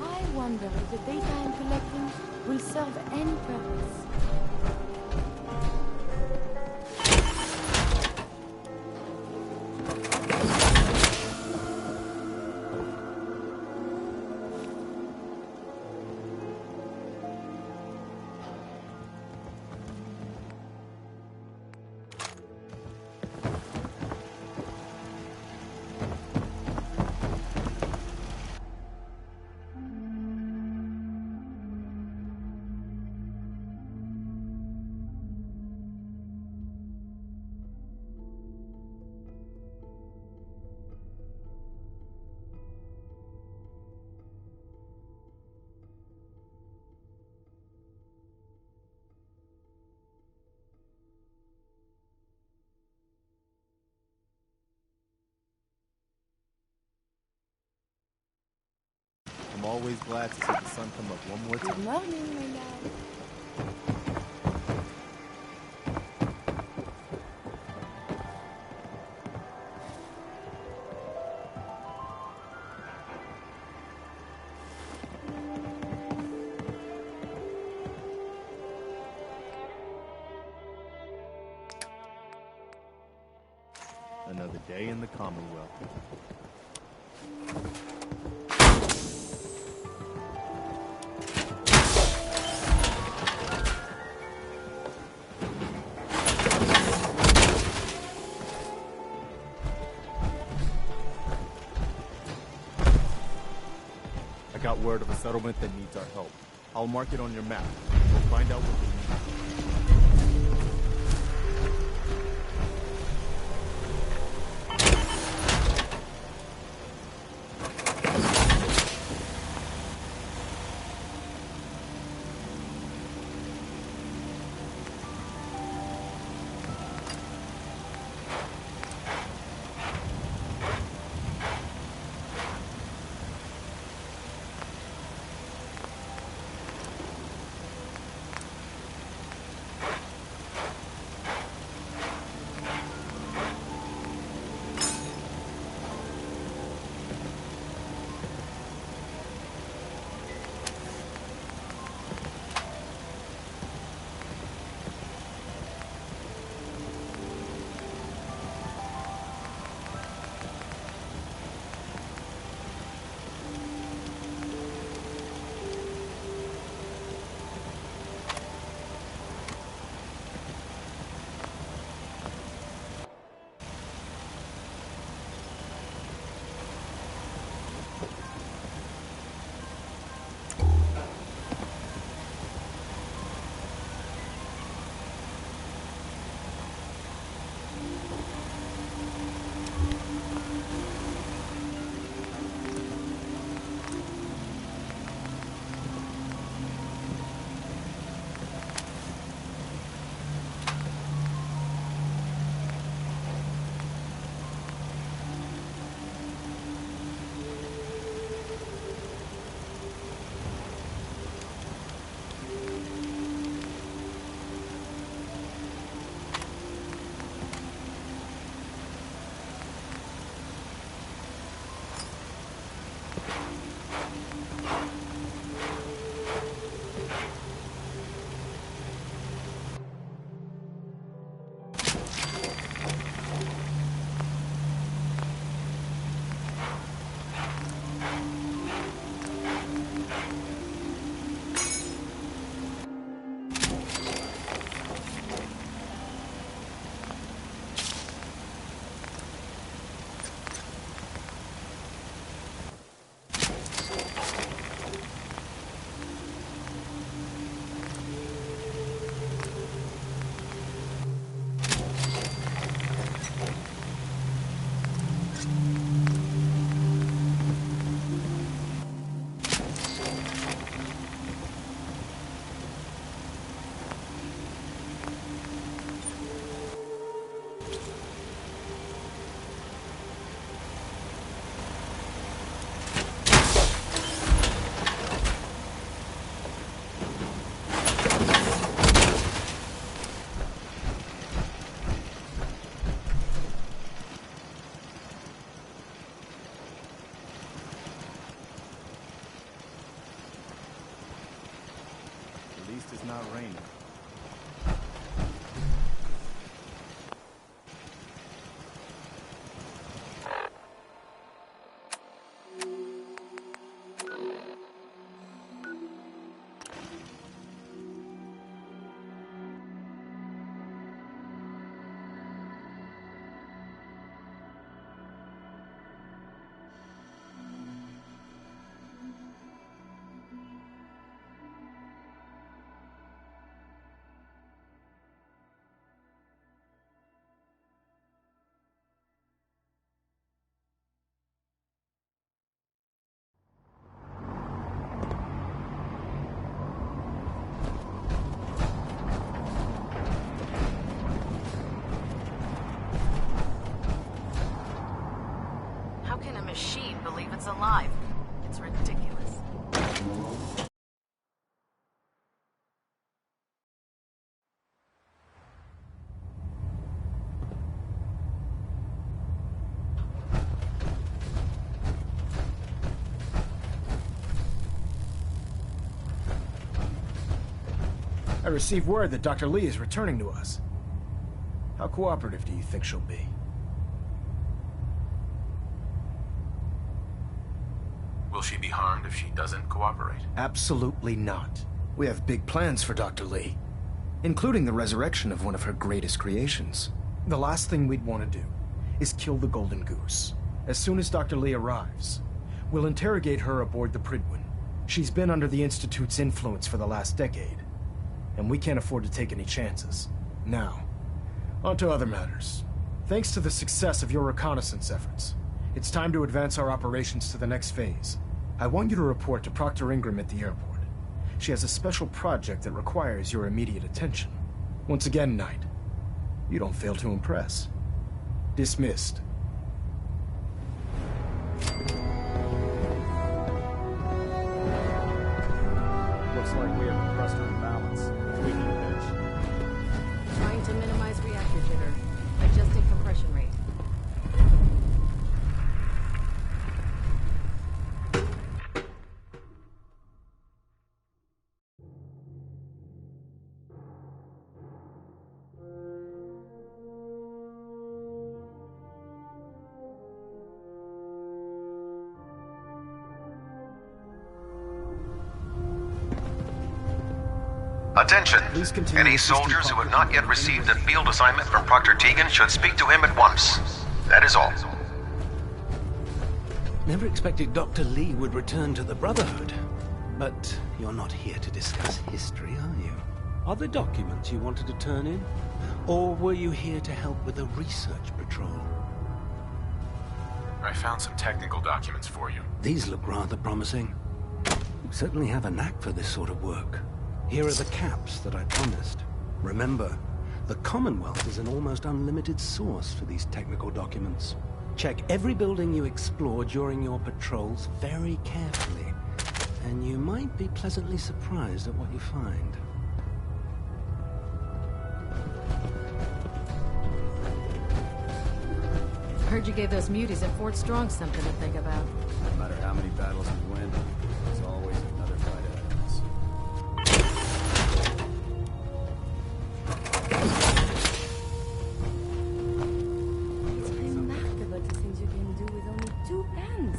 I wonder if the data I'm collecting will serve any purpose. I'm always glad to see the sun come up one more time. Good morning, my love. Another day in the Commonwealth. I got word of a settlement that needs our help. I'll mark it on your map. We'll find out what we need. it's not raining. How can a machine believe it's alive? It's ridiculous. I received word that Dr. Lee is returning to us. How cooperative do you think she'll be? Will she be harmed if she doesn't cooperate? Absolutely not. We have big plans for Dr. Lee, including the resurrection of one of her greatest creations. The last thing we'd want to do is kill the Golden Goose. As soon as Dr. Lee arrives, we'll interrogate her aboard the Pridwin. She's been under the Institute's influence for the last decade, and we can't afford to take any chances. Now, on to other matters. Thanks to the success of your reconnaissance efforts, it's time to advance our operations to the next phase. I want you to report to Proctor Ingram at the airport. She has a special project that requires your immediate attention. Once again, Knight, you don't fail to impress. Dismissed. Looks like we have a thruster imbalance. Tweaking pitch. Trying to minimize reactor jitter. Adjusting compression rate. Attention! Please continue Any assisting soldiers who have Proctor not yet received a field assignment from Proctor Tegan should speak to him at once. That is all. Never expected Dr. Lee would return to the Brotherhood. But you're not here to discuss history, are you? Are there documents you wanted to turn in? Or were you here to help with a research patrol? I found some technical documents for you. These look rather promising. You certainly have a knack for this sort of work. Here are the caps that I promised. Remember, the Commonwealth is an almost unlimited source for these technical documents. Check every building you explore during your patrols very carefully, and you might be pleasantly surprised at what you find. Heard you gave those muties at Fort Strong something to think about. No matter how many battles we win, there's always another fight ahead of us. It's remarkable the things you can do with only 2 pens.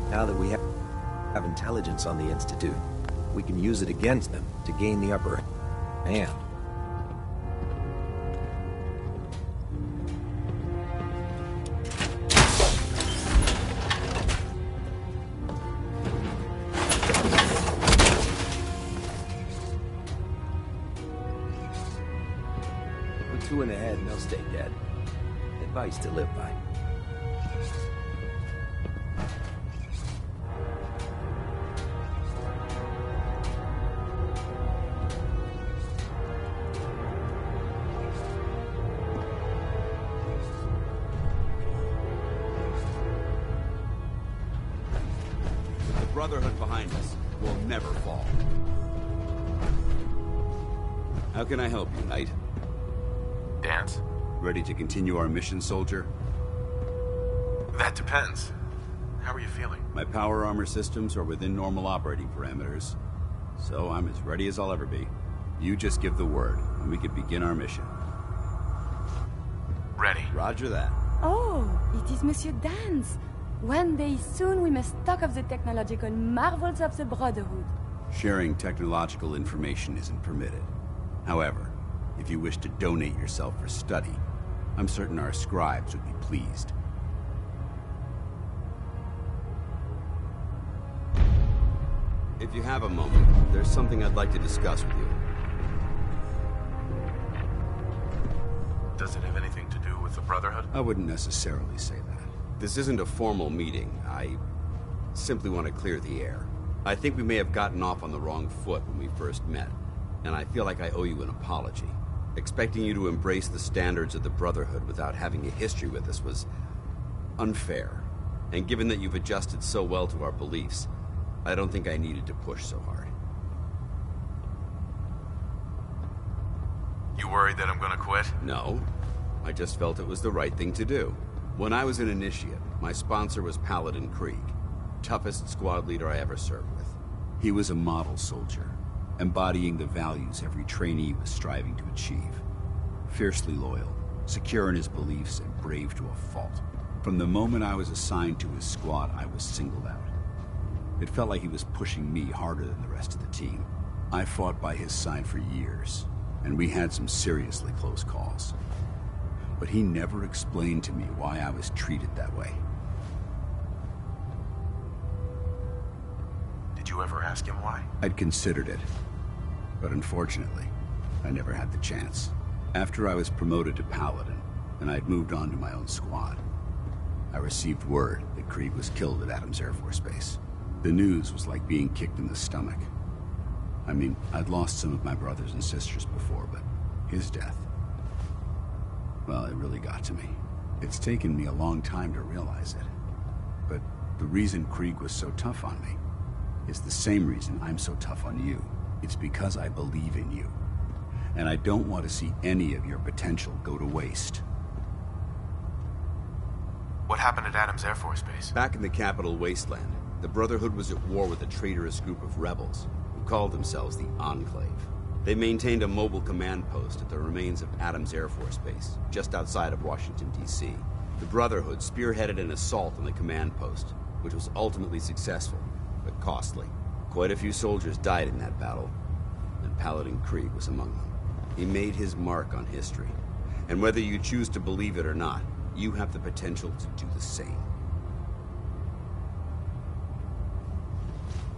Now that we have intelligence on the Institute, we can use it against them to gain the upper hand. they'll stay dead. Advice to live by. With the Brotherhood behind us, we'll never fall. How can I help you, Knight? Danse? Ready to continue our mission, soldier? That depends. How are you feeling? My power armor systems are within normal operating parameters, so I'm as ready as I'll ever be. You just give the word, and we can begin our mission. Ready. Roger that. Oh, it is Monsieur Danse. One day soon we must talk of the technological marvels of the Brotherhood. Sharing technological information isn't permitted. However, if you wish to donate yourself for study, I'm certain our scribes would be pleased. If you have a moment, there's something I'd like to discuss with you. Does it have anything to do with the Brotherhood? I wouldn't necessarily say that. This isn't a formal meeting. I simply want to clear the air. I think we may have gotten off on the wrong foot when we first met, and I feel like I owe you an apology. Expecting you to embrace the standards of the Brotherhood without having a history with us was unfair. And given that you've adjusted so well to our beliefs, I don't think I needed to push so hard. You worried that I'm gonna quit? No. I just felt it was the right thing to do. When I was an initiate, my sponsor was Paladin Krieg, toughest squad leader I ever served with. He was a model soldier, embodying the values every trainee was striving to achieve. Fiercely loyal, secure in his beliefs, and brave to a fault. From the moment I was assigned to his squad, I was singled out. It felt like he was pushing me harder than the rest of the team. I fought by his side for years, and we had some seriously close calls. But he never explained to me why I was treated that way. Did you ever ask him why? I'd considered it, but unfortunately, I never had the chance. After I was promoted to Paladin, and I'd moved on to my own squad, I received word that Krieg was killed at Adams Air Force Base. The news was like being kicked in the stomach. I mean, I'd lost some of my brothers and sisters before, but his death, well, it really got to me. It's taken me a long time to realize it. But the reason Krieg was so tough on me is the same reason I'm so tough on you. It's because I believe in you. And I don't want to see any of your potential go to waste. What happened at Adams Air Force Base? Back in the capital wasteland, the Brotherhood was at war with a traitorous group of rebels who called themselves the Enclave. They maintained a mobile command post at the remains of Adams Air Force Base, just outside of Washington, D.C. The Brotherhood spearheaded an assault on the command post, which was ultimately successful, but costly. Quite a few soldiers died in that battle, and Paladin Krieg was among them. He made his mark on history, and whether you choose to believe it or not, you have the potential to do the same.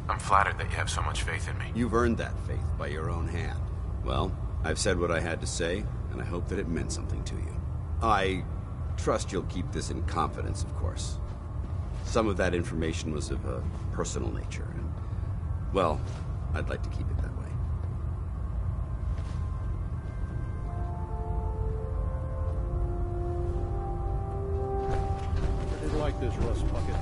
I'm flattered that you have so much faith in me. You've earned that faith by your own hand. Well, I've said what I had to say, and I hope that it meant something to you. I trust you'll keep this in confidence, of course. Some of that information was of a personal nature, and, well, I'd like to keep it that way. I did like this rust bucket.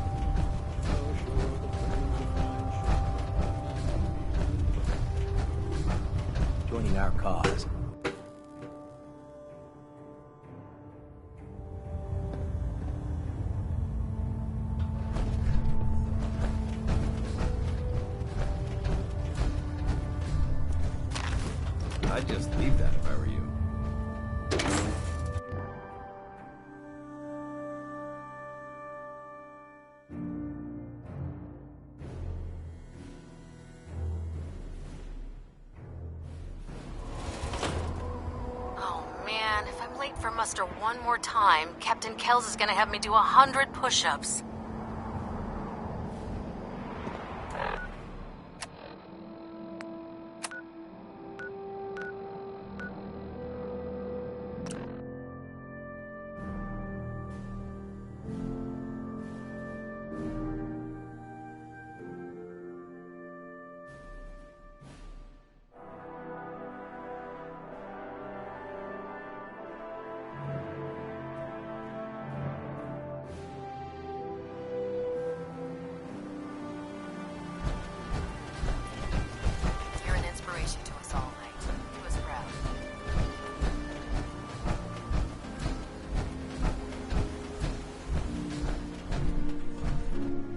Joining our cause. I'd just leave that if I were you. Oh man, if I'm late for muster one more time, Captain Kells is gonna have me do 100 push-ups.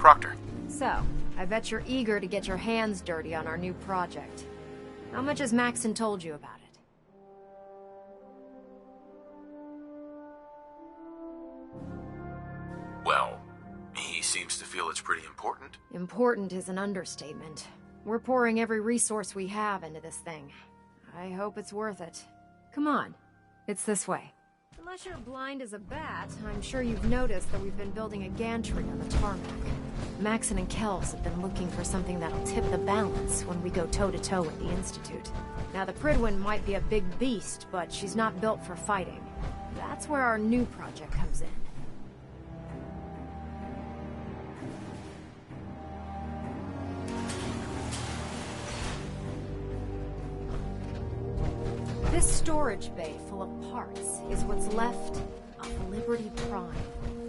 Proctor. So, I bet you're eager to get your hands dirty on our new project. How much has Maxon told you about it? Well, he seems to feel it's pretty important. Important is an understatement. We're pouring every resource we have into this thing. I hope it's worth it. Come on. It's this way. Unless you're blind as a bat, I'm sure you've noticed that we've been building a gantry on the tarmac. Maxon and Kells have been looking for something that'll tip the balance when we go toe-to-toe with the Institute. Now, the Pridwin might be a big beast, but she's not built for fighting. That's where our new project comes in. This storage bay full of parts is what's left of Liberty Prime.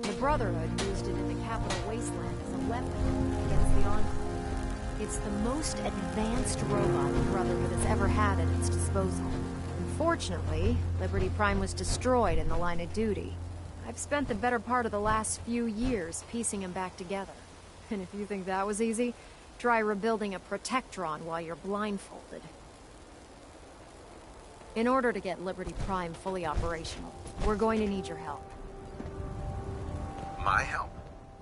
The Brotherhood used it in the Capital Wasteland as a weapon against the Enclave. It's the most advanced robot the Brotherhood has ever had at its disposal. Unfortunately, Liberty Prime was destroyed in the line of duty. I've spent the better part of the last few years piecing him back together. And if you think that was easy, try rebuilding a Protectron while you're blindfolded. In order to get Liberty Prime fully operational, we're going to need your help. My help?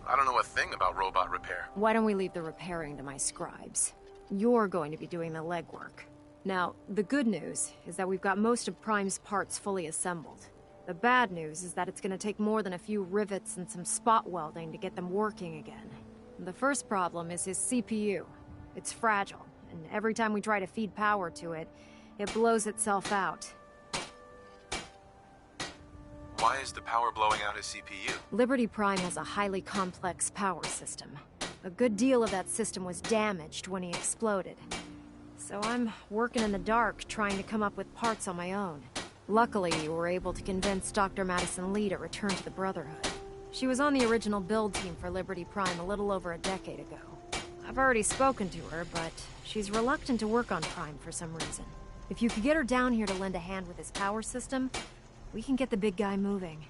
I don't know a thing about robot repair. Why don't we leave the repairing to my scribes? You're going to be doing the legwork. Now, the good news is that we've got most of Prime's parts fully assembled. The bad news is that it's going to take more than a few rivets and some spot welding to get them working again. The first problem is his CPU. It's fragile, and every time we try to feed power to it, it blows itself out. Why is the power blowing out his CPU? Liberty Prime has a highly complex power system. A good deal of that system was damaged when he exploded. So I'm working in the dark, trying to come up with parts on my own. Luckily, we were able to convince Dr. Madison Lee to return to the Brotherhood. She was on the original build team for Liberty Prime a little over a decade ago. I've already spoken to her, but she's reluctant to work on Prime for some reason. If you could get her down here to lend a hand with his power system, we can get the big guy moving.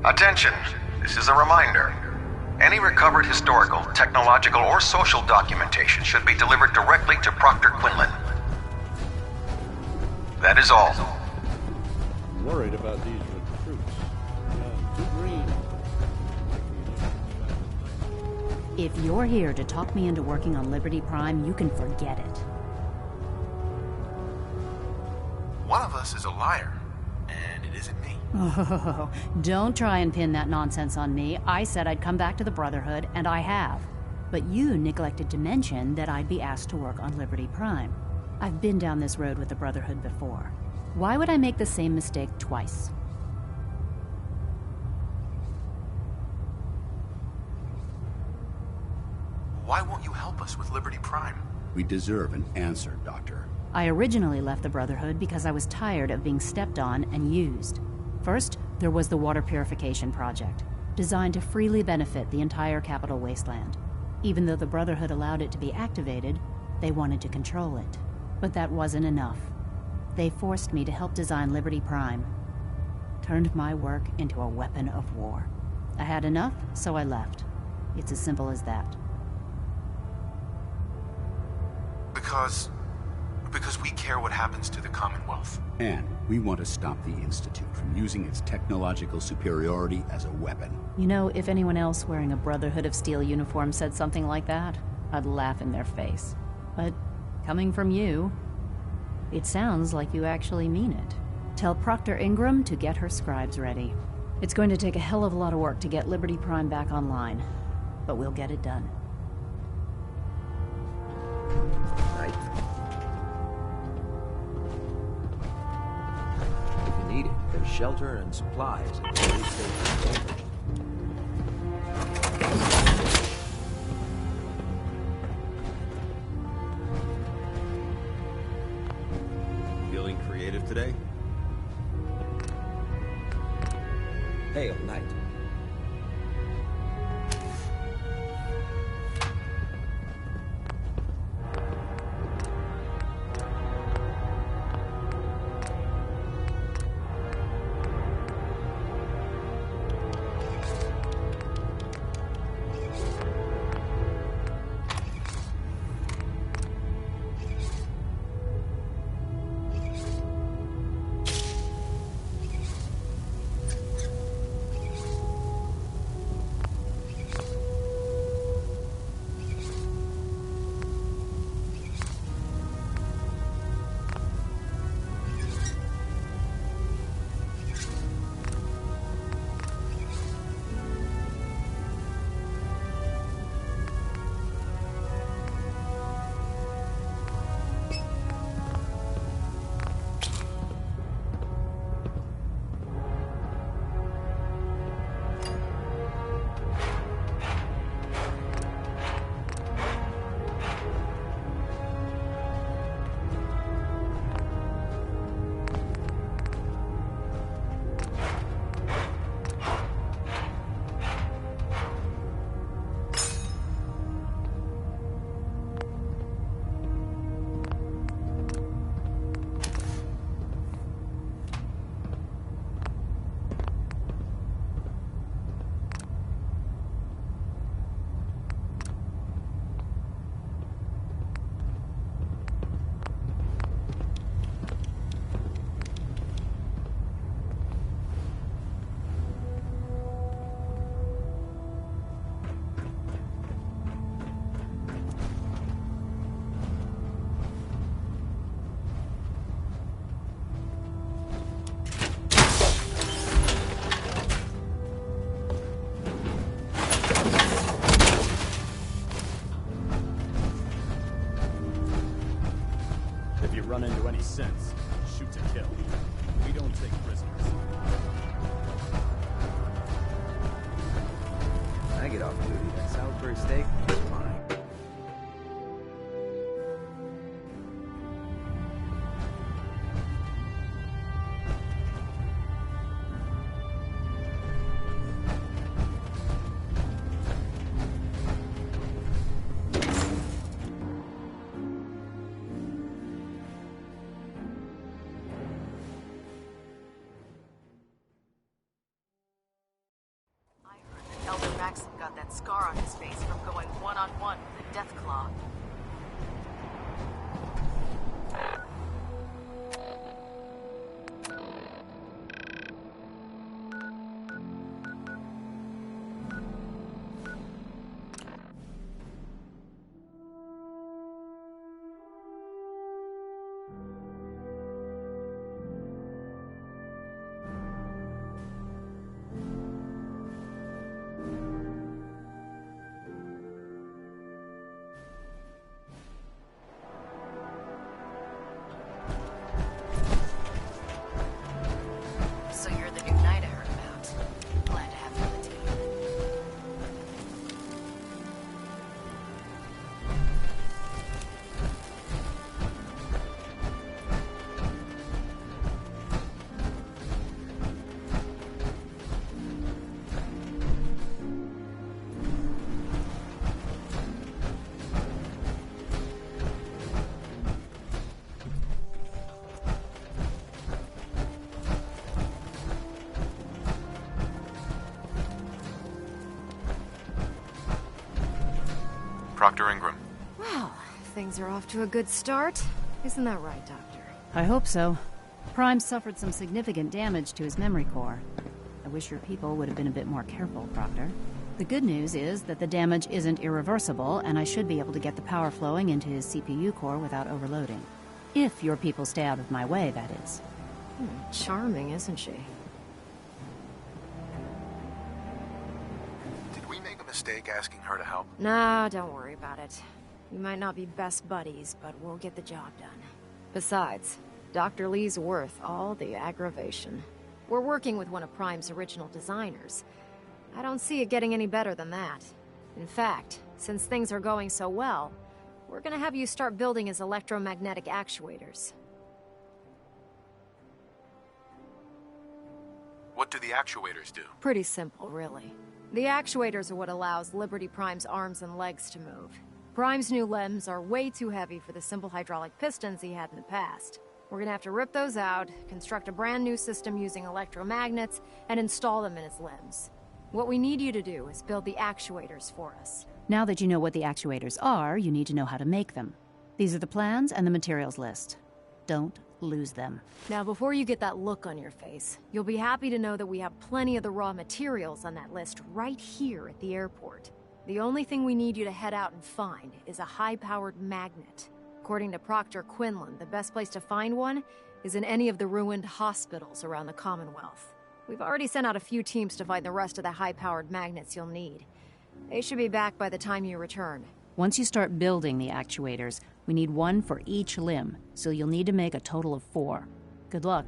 Attention! This is a reminder. Any recovered historical, technological, or social documentation should be delivered directly to Proctor Quinlan. That is all. I'm worried about these recruits. Too green. If you're here to talk me into working on Liberty Prime, you can forget it. One of us is a liar, and it isn't me. Oh, don't try and pin that nonsense on me. I said I'd come back to the Brotherhood, and I have. But you neglected to mention that I'd be asked to work on Liberty Prime. I've been down this road with the Brotherhood before. Why would I make the same mistake twice? Why won't you help us with Liberty Prime? We deserve an answer, Doctor. I originally left the Brotherhood because I was tired of being stepped on and used. First, there was the Water Purification Project, designed to freely benefit the entire Capital Wasteland. Even though the Brotherhood allowed it to be activated, they wanted to control it. But that wasn't enough. They forced me to help design Liberty Prime. Turned my work into a weapon of war. I had enough, so I left. It's as simple as that. Because we care what happens to the Commonwealth. And we want to stop the Institute from using its technological superiority as a weapon. You know, if anyone else wearing a Brotherhood of Steel uniform said something like that, I'd laugh in their face. But coming from you, it sounds like you actually mean it. Tell Proctor Ingram to get her scribes ready. It's going to take a hell of a lot of work to get Liberty Prime back online, but we'll get it done. Right. If you need it, there's shelter and supplies at the police station. Feeling creative today? Hail, Knight. Run into any sense, shoot to kill. We don't take prisoners. I get off duty. That Salisbury steak is mine. scar on his face from going one-on-one with the Deathclaw. So you're the new knight I heard about. Glad to have you on the team. Proctor Ingram. Well, things are off to a good start. Isn't that right, Doctor? I hope so. Prime suffered some significant damage to his memory core. I wish your people would have been a bit more careful, Proctor. The good news is that the damage isn't irreversible, and I should be able to get the power flowing into his CPU core without overloading. If your people stay out of my way, that is. Charming, isn't she? Did we make a mistake asking her to help? Nah, don't worry about it. We might not be best buddies, but we'll get the job done. Besides, Dr. Lee's worth all the aggravation. We're working with one of Prime's original designers. I don't see it getting any better than that. In fact, since things are going so well, we're gonna have you start building his electromagnetic actuators. What do the actuators do? Pretty simple, really. The actuators are what allows Liberty Prime's arms and legs to move. Prime's new limbs are way too heavy for the simple hydraulic pistons he had in the past. We're gonna have to rip those out, construct a brand new system using electromagnets, and install them in his limbs. What we need you to do is build the actuators for us. Now that you know what the actuators are, you need to know how to make them. These are the plans and the materials list. Don't lose them. Now, before you get that look on your face, you'll be happy to know that we have plenty of the raw materials on that list right here at the airport. The only thing we need you to head out and find is a high-powered magnet. According to Proctor Quinlan, the best place to find one is in any of the ruined hospitals around the Commonwealth. We've already sent out a few teams to find the rest of the high-powered magnets you'll need. They should be back by the time you return. Once you start building the actuators, we need one for each limb, so you'll need to make a total of 4. Good luck.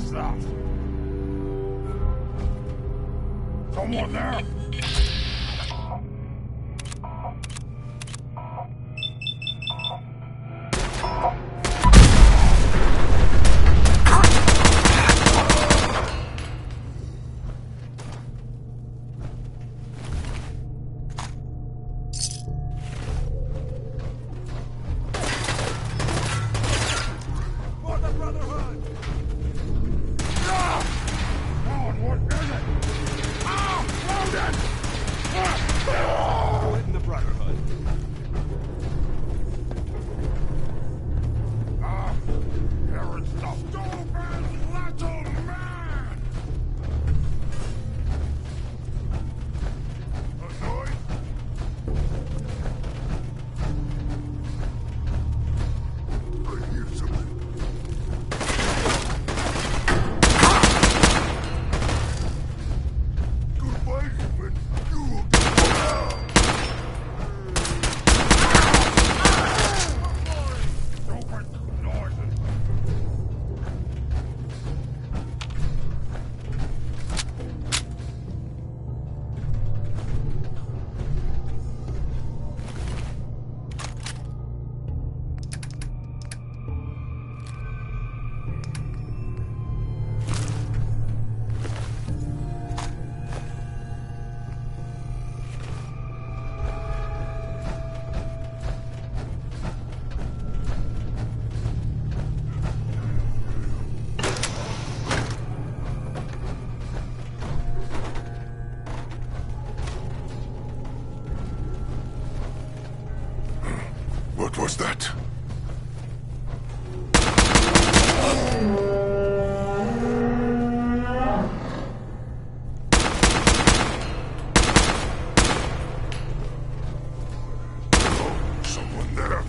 What's that? Someone there? What was that? Someone there.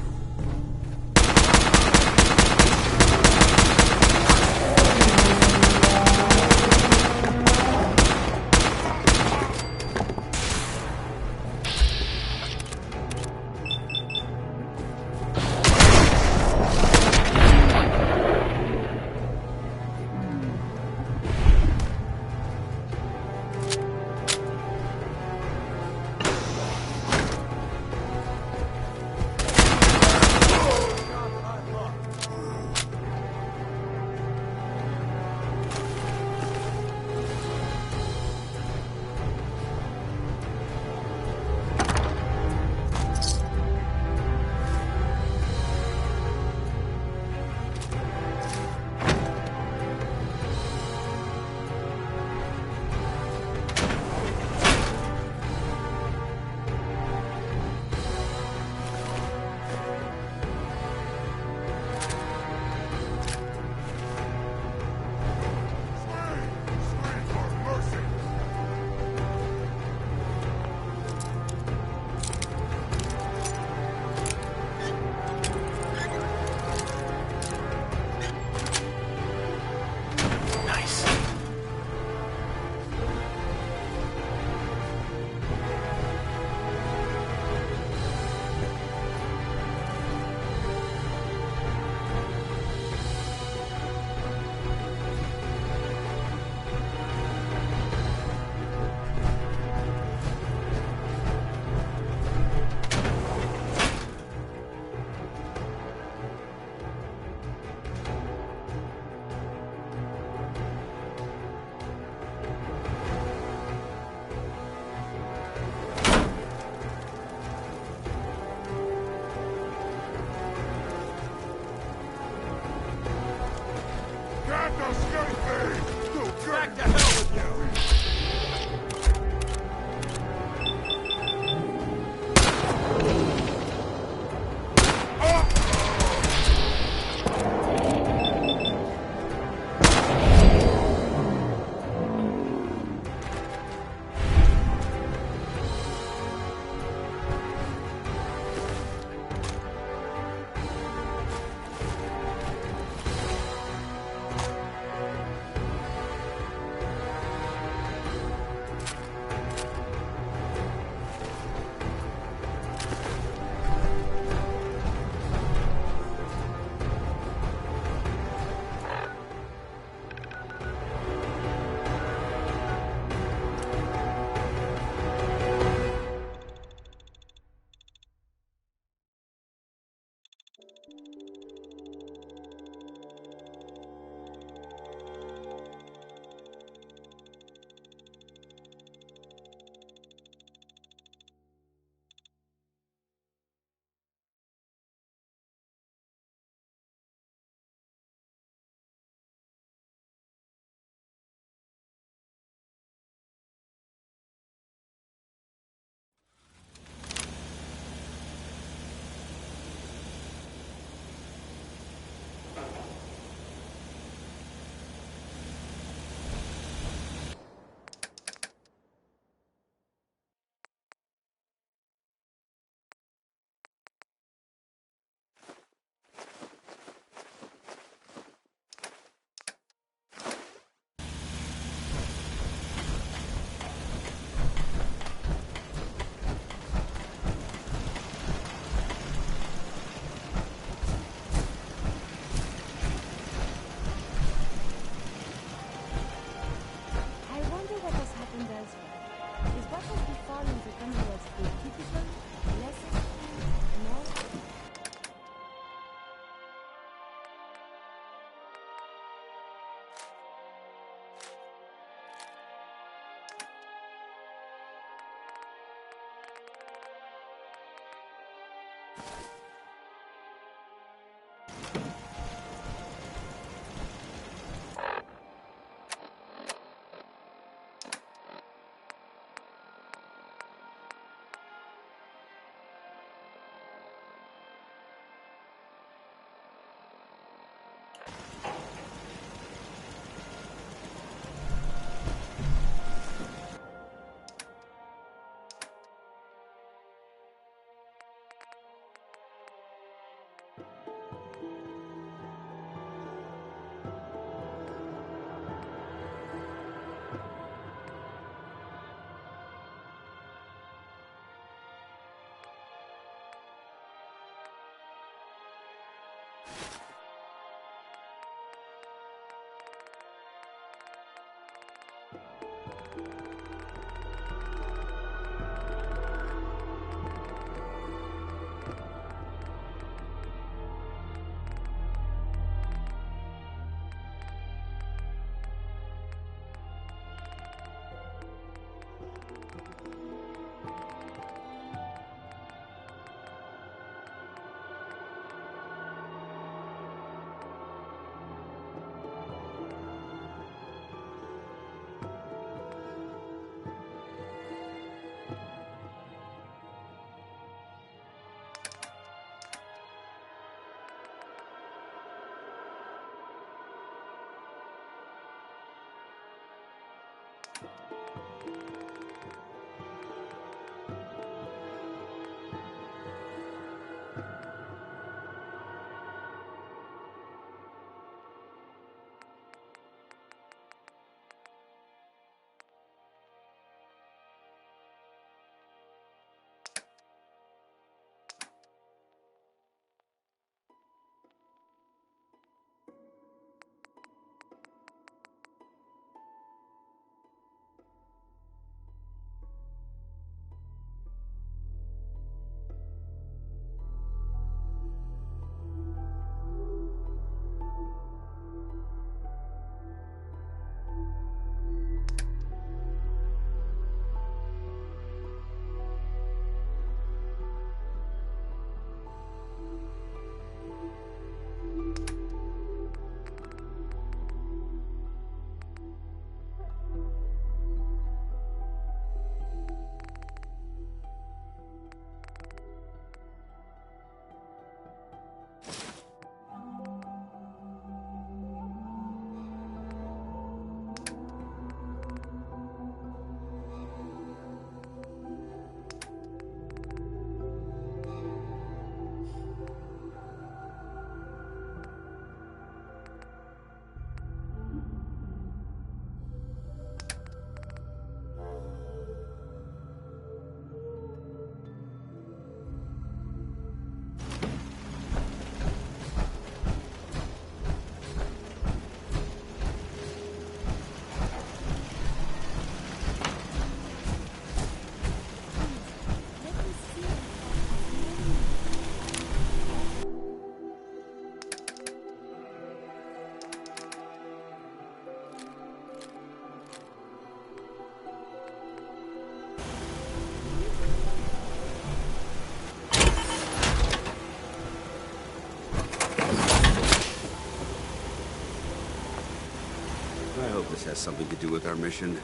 This has something to do with our mission.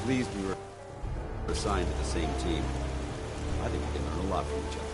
pleased we were assigned to the same team. I think we can learn a lot from each other.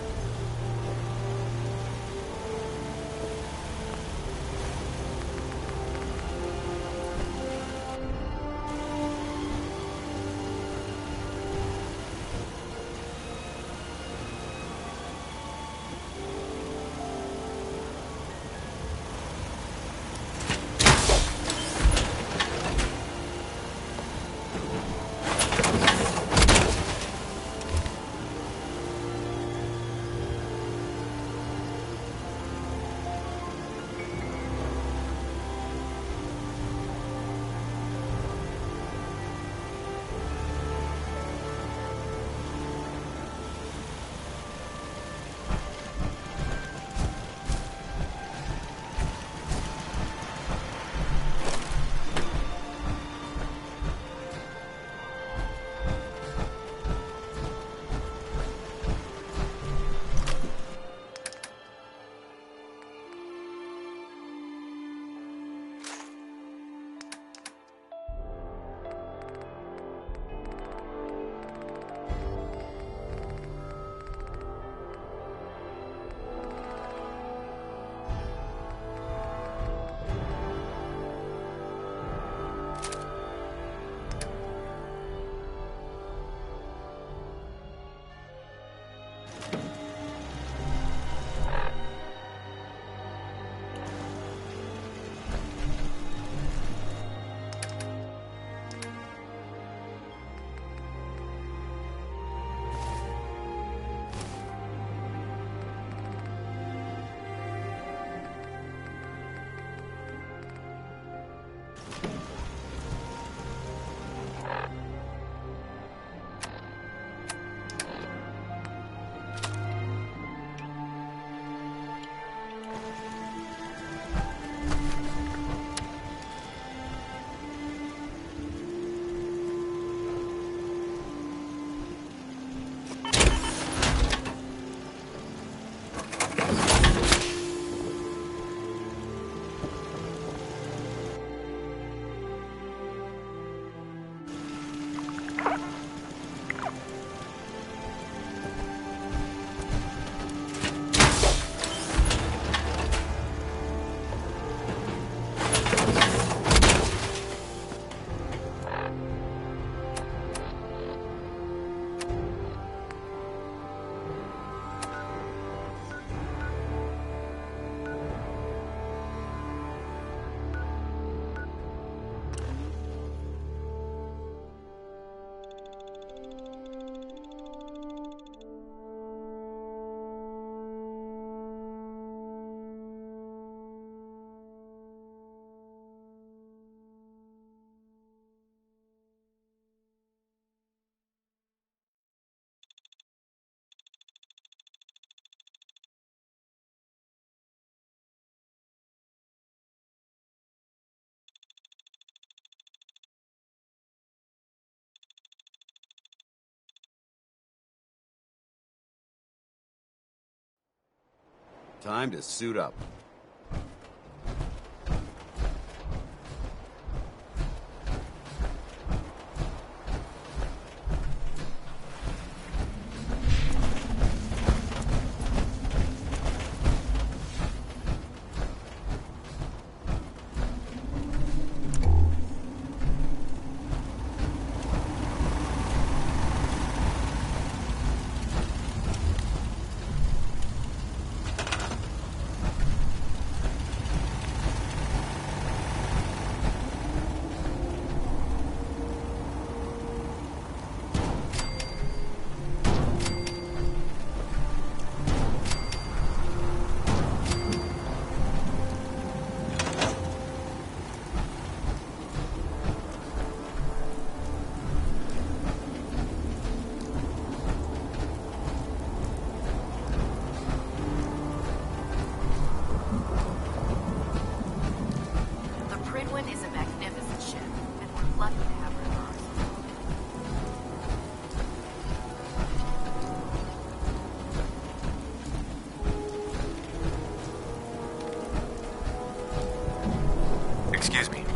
Time to suit up.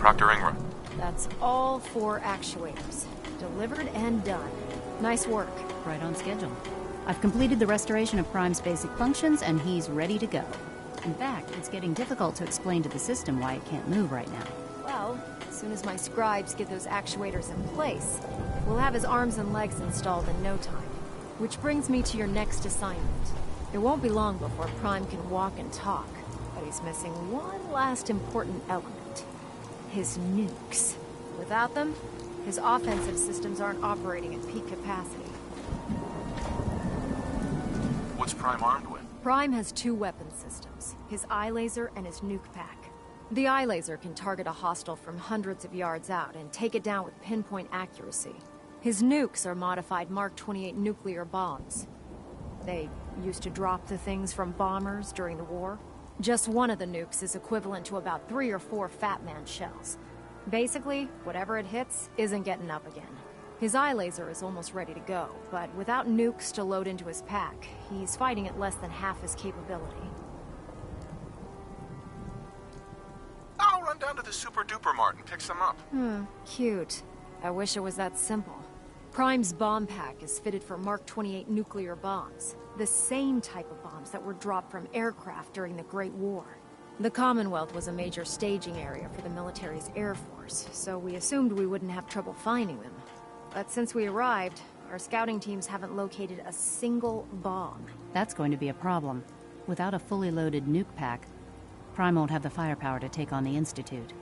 Proctor Ingram. That's all 4 actuators. Delivered and done. Nice work. Right on schedule. I've completed the restoration of Prime's basic functions, and he's ready to go. In fact, it's getting difficult to explain to the system why it can't move right now. Well, as soon as my scribes get those actuators in place, we'll have his arms and legs installed in no time. Which brings me to your next assignment. It won't be long before Prime can walk and talk, but he's missing one last important element. His nukes. Without them, his offensive systems aren't operating at peak capacity. What's Prime armed with? Prime has two weapon systems, his eye laser and his nuke pack. The eye laser can target a hostile from hundreds of yards out and take it down with pinpoint accuracy. His nukes are modified Mark 28 nuclear bombs. They used to drop the things from bombers during the war. Just one of the nukes is equivalent to about 3 or 4 Fat Man shells. Basically, whatever it hits isn't getting up again. His eye laser is almost ready to go, but without nukes to load into his pack, he's fighting at less than half his capability. I'll run down to the Super Duper Mart and pick some up. Cute. I wish it was that simple. Prime's bomb pack is fitted for Mark 28 nuclear bombs, the same type of bombs that were dropped from aircraft during the Great War. The Commonwealth was a major staging area for the military's Air Force, so we assumed we wouldn't have trouble finding them. But since we arrived, our scouting teams haven't located a single bomb. That's going to be a problem. Without a fully loaded nuke pack, Prime won't have the firepower to take on the Institute.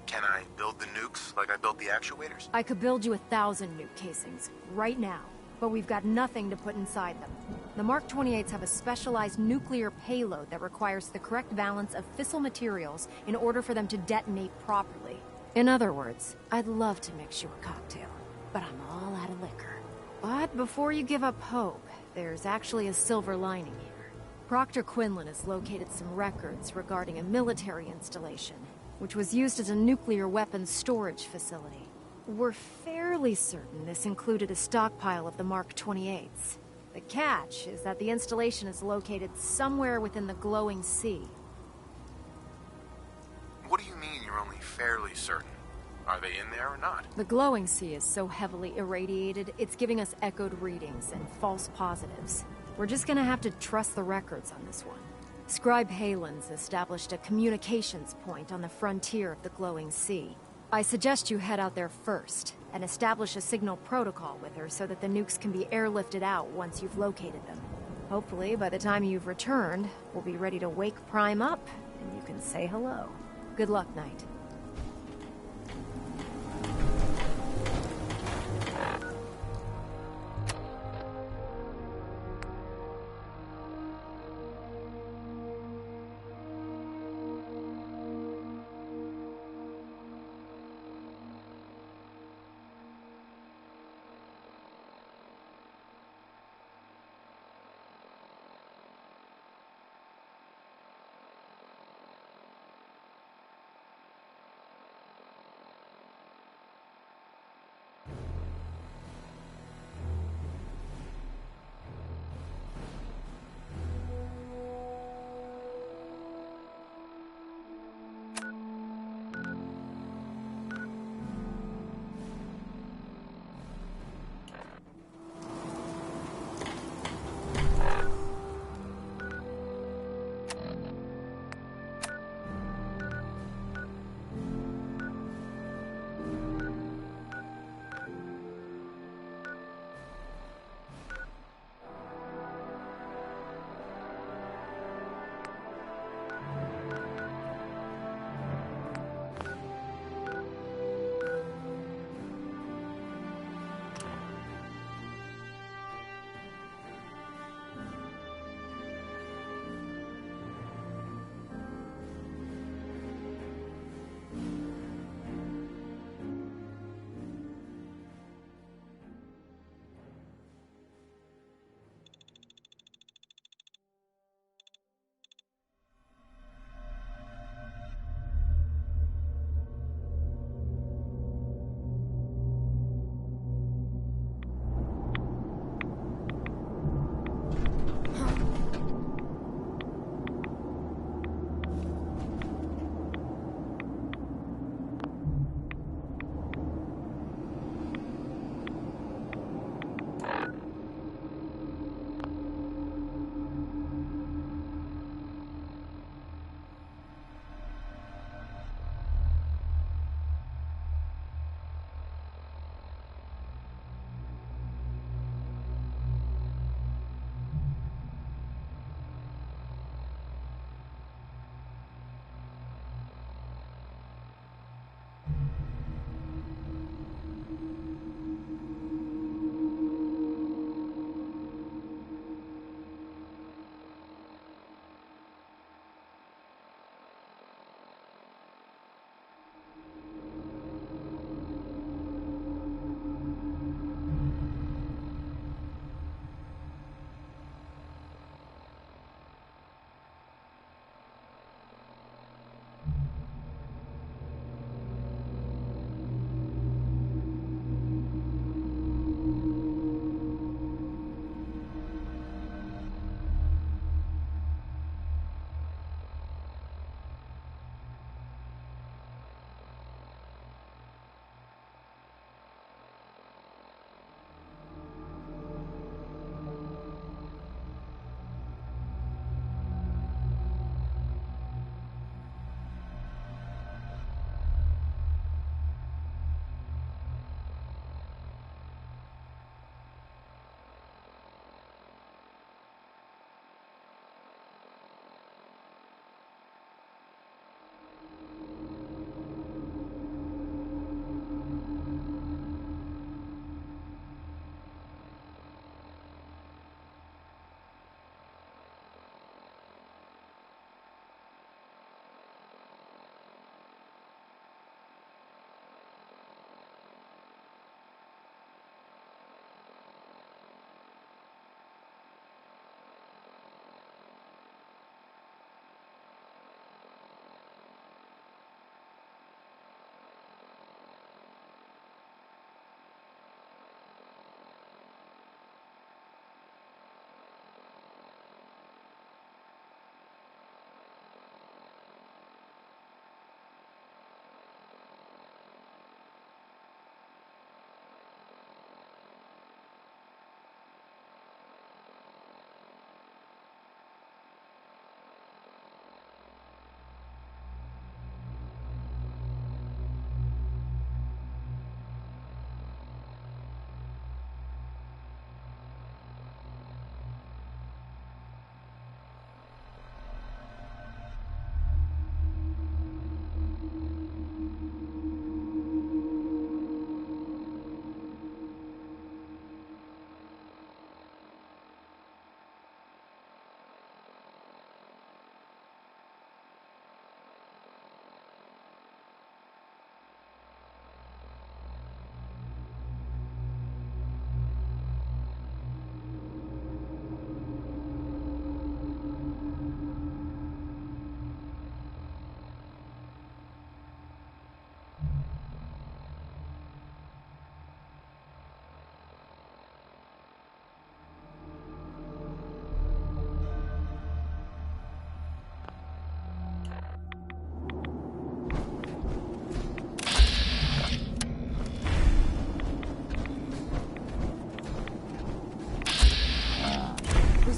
Can I build the nukes like I built the actuators? I could build you 1,000 nuke casings, right now, but we've got nothing to put inside them. The Mark 28s have a specialized nuclear payload that requires the correct balance of fissile materials in order for them to detonate properly. In other words, I'd love to mix you a cocktail, but I'm all out of liquor. But before you give up hope, there's actually a silver lining here. Proctor Quinlan has located some records regarding a military installation, which was used as a nuclear weapons storage facility. We're fairly certain this included a stockpile of the Mark 28s. The catch is that the installation is located somewhere within the glowing sea. What do you mean you're only fairly certain? Are they in there or not? The glowing sea is so heavily irradiated, it's giving us echoed readings and false positives. We're just gonna have to trust the records on this one. Scribe Halen's established a communications point on the frontier of the glowing sea. I suggest you head out there first, and establish a signal protocol with her so that the nukes can be airlifted out once you've located them. Hopefully, by the time you've returned, we'll be ready to wake Prime up, and you can say hello. Good luck, Knight.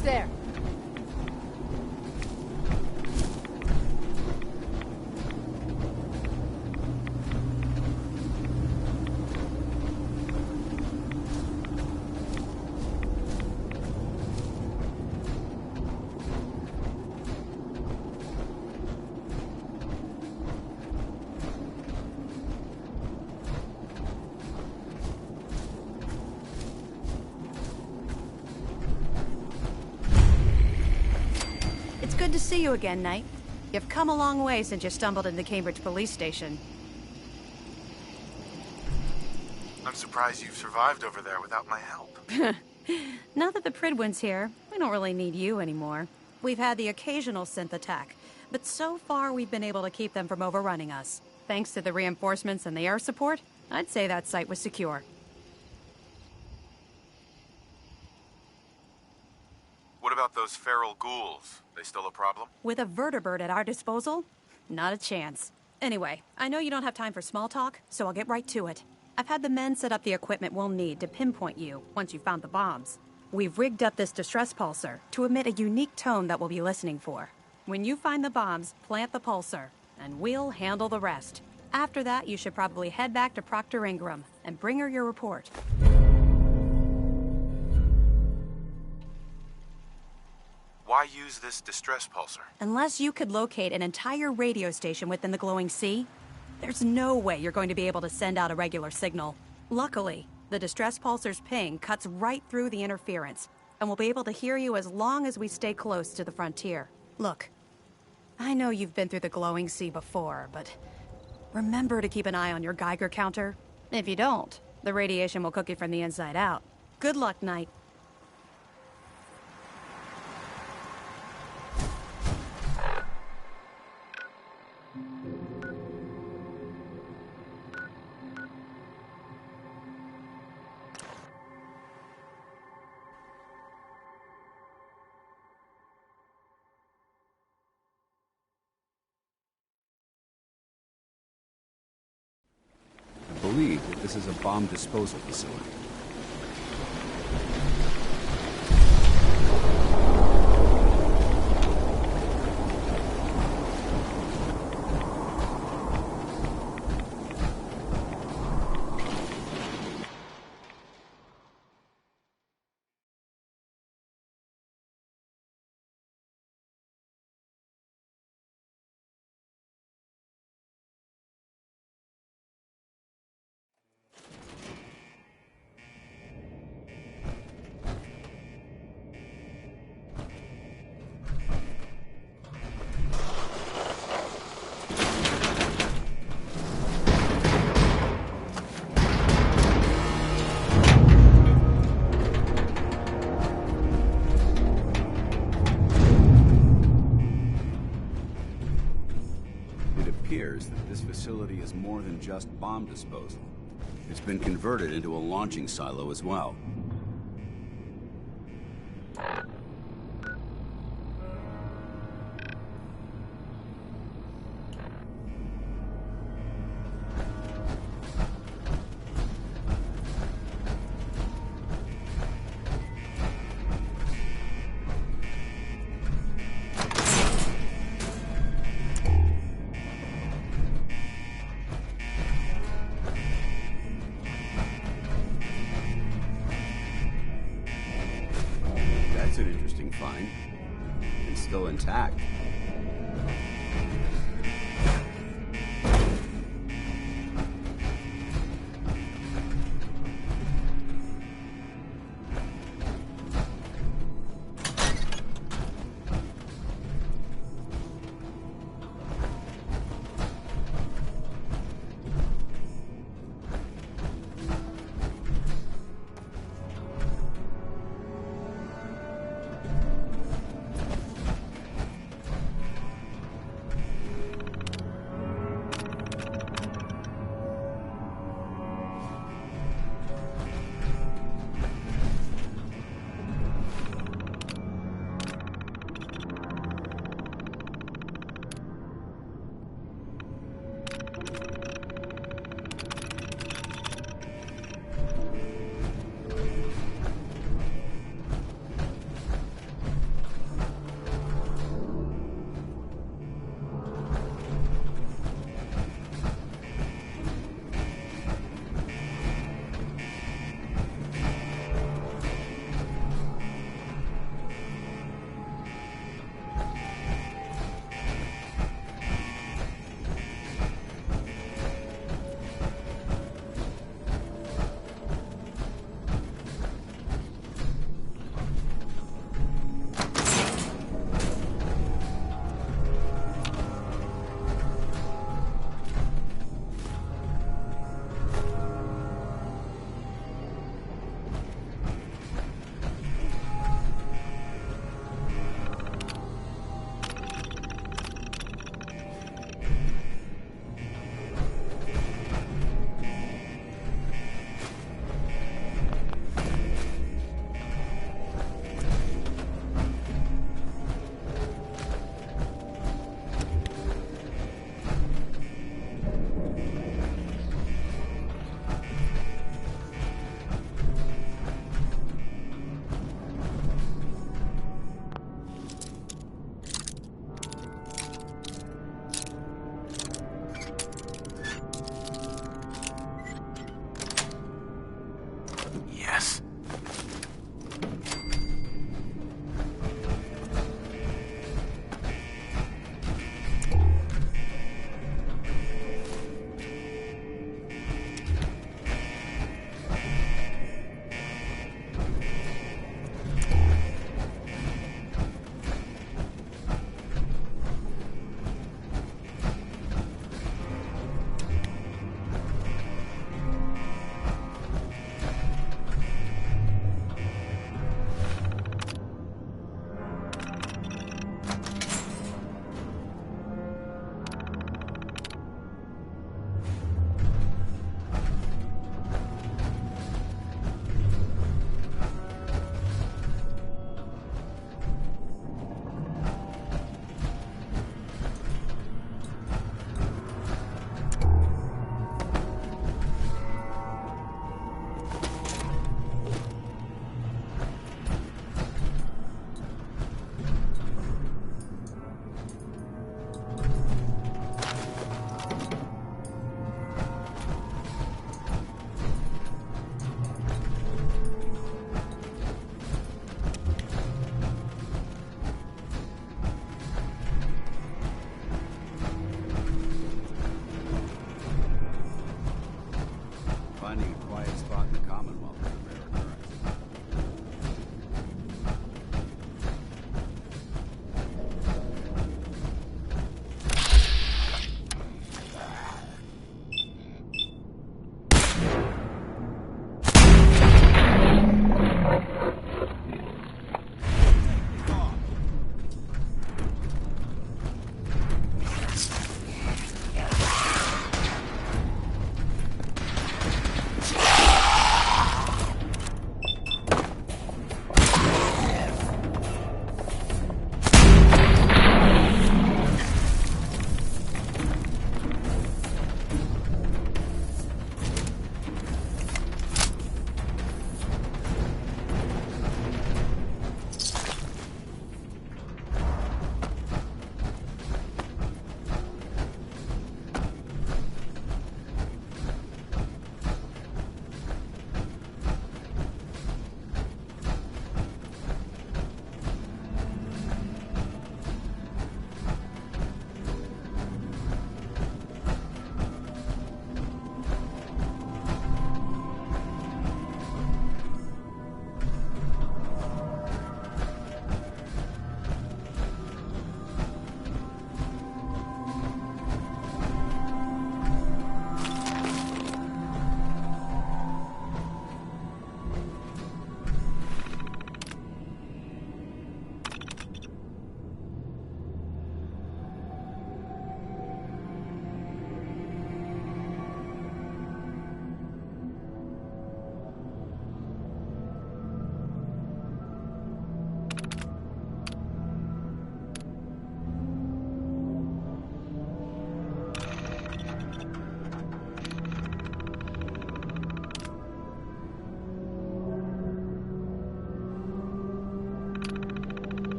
Who's there? Good to see you again, Knight. You've come a long way since you stumbled into the Cambridge police station. I'm surprised you've survived over there without my help. Now that the Pridwin's here, we don't really need you anymore. We've had the occasional synth attack, but so far we've been able to keep them from overrunning us. Thanks to the reinforcements and the air support, I'd say that site was secure. What about those feral ghouls? They still a problem? With a vertibird at our disposal? Not a chance. Anyway, I know you don't have time for small talk, so I'll get right to it. I've had the men set up the equipment we'll need to pinpoint you once you've found the bombs. We've rigged up this distress pulsar to emit a unique tone that we'll be listening for. When you find the bombs, plant the pulsar, and we'll handle the rest. After that, you should probably head back to Proctor Ingram and bring her your report. Why use this distress pulsar? Unless you could locate an entire radio station within the glowing sea, there's no way you're going to be able to send out a regular signal. Luckily, the distress pulsar's ping cuts right through the interference, and we'll be able to hear you as long as we stay close to the frontier. Look, I know you've been through the glowing sea before, but remember to keep an eye on your Geiger counter. If you don't, the radiation will cook you from the inside out. Good luck, Knight. I believe that this is a bomb disposal facility. This facility is more than just bomb disposal. It's been converted into a launching silo as well. That's an interesting find. It's still intact.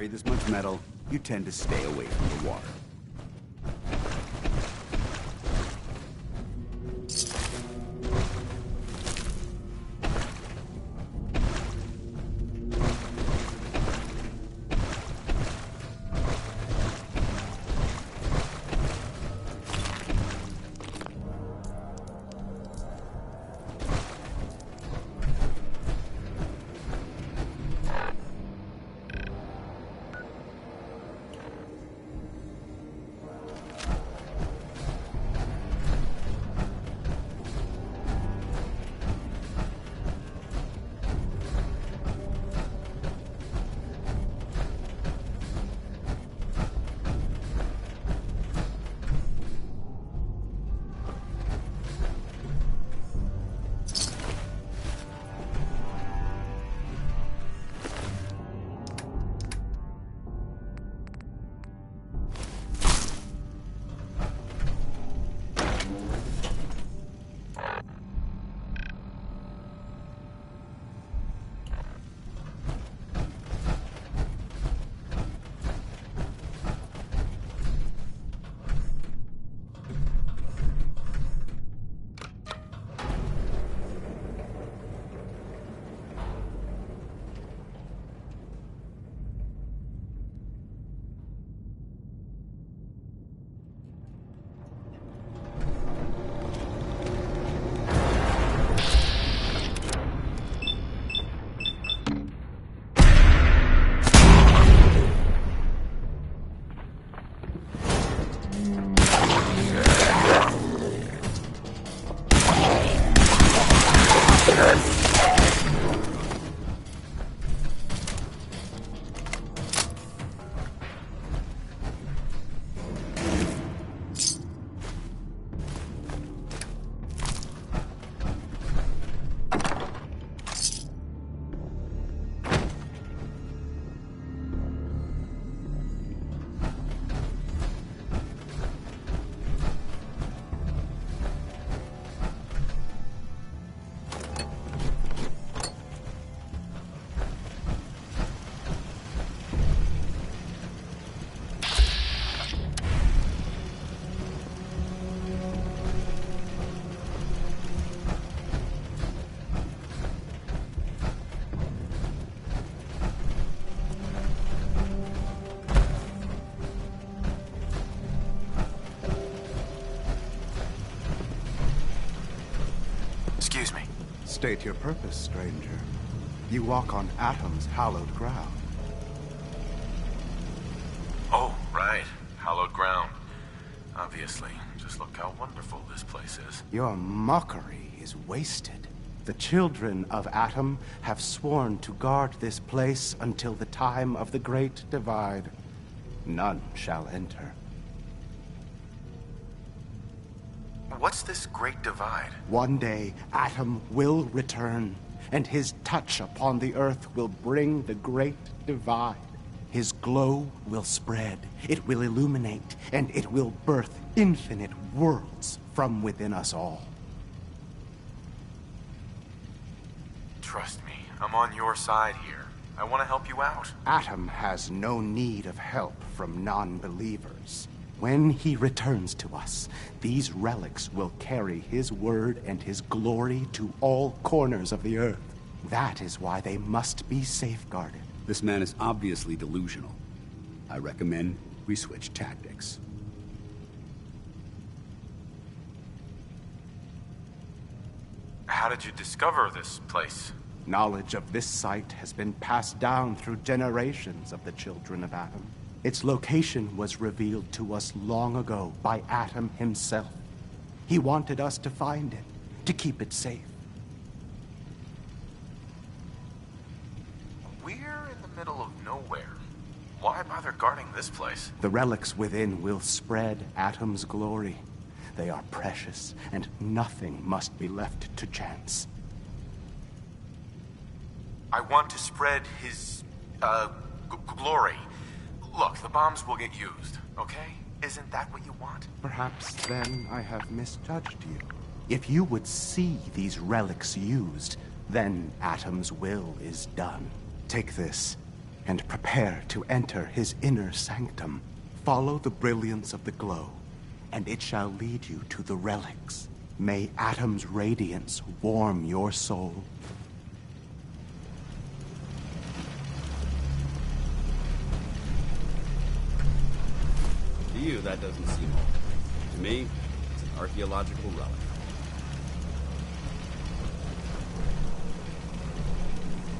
carry this much metal, you tend to stay away from the water. Excuse me. State your purpose, stranger. You walk on Atom's hallowed ground. Oh, right. Hallowed ground. Obviously. Just look how wonderful this place is. Your mockery is wasted. The children of Atom have sworn to guard this place until the time of the Great Divide. None shall enter. What's this Great Divide? One day, Atom will return, and his touch upon the Earth will bring the Great Divide. His glow will spread, it will illuminate, and it will birth infinite worlds from within us all. Trust me, I'm on your side here. I want to help you out. Atom has no need of help from non-believers. When he returns to us, these relics will carry his word and his glory to all corners of the Earth. That is why they must be safeguarded. This man is obviously delusional. I recommend we switch tactics. How did you discover this place? Knowledge of this site has been passed down through generations of the children of Atom. Its location was revealed to us long ago by Atom himself. He wanted us to find it, to keep it safe. We're in the middle of nowhere. Why bother guarding this place? The relics within will spread Atom's glory. They are precious, and nothing must be left to chance. I want to spread his, glory. Look, the bombs will get used, okay? Isn't that what you want? Perhaps then I have misjudged you. If you would see these relics used, then Atom's will is done. Take this. and prepare to enter his inner sanctum. Follow the brilliance of the glow, and it shall lead you to the relics. May Atom's radiance warm your soul. To you, that doesn't seem old. To me, it's an archaeological relic.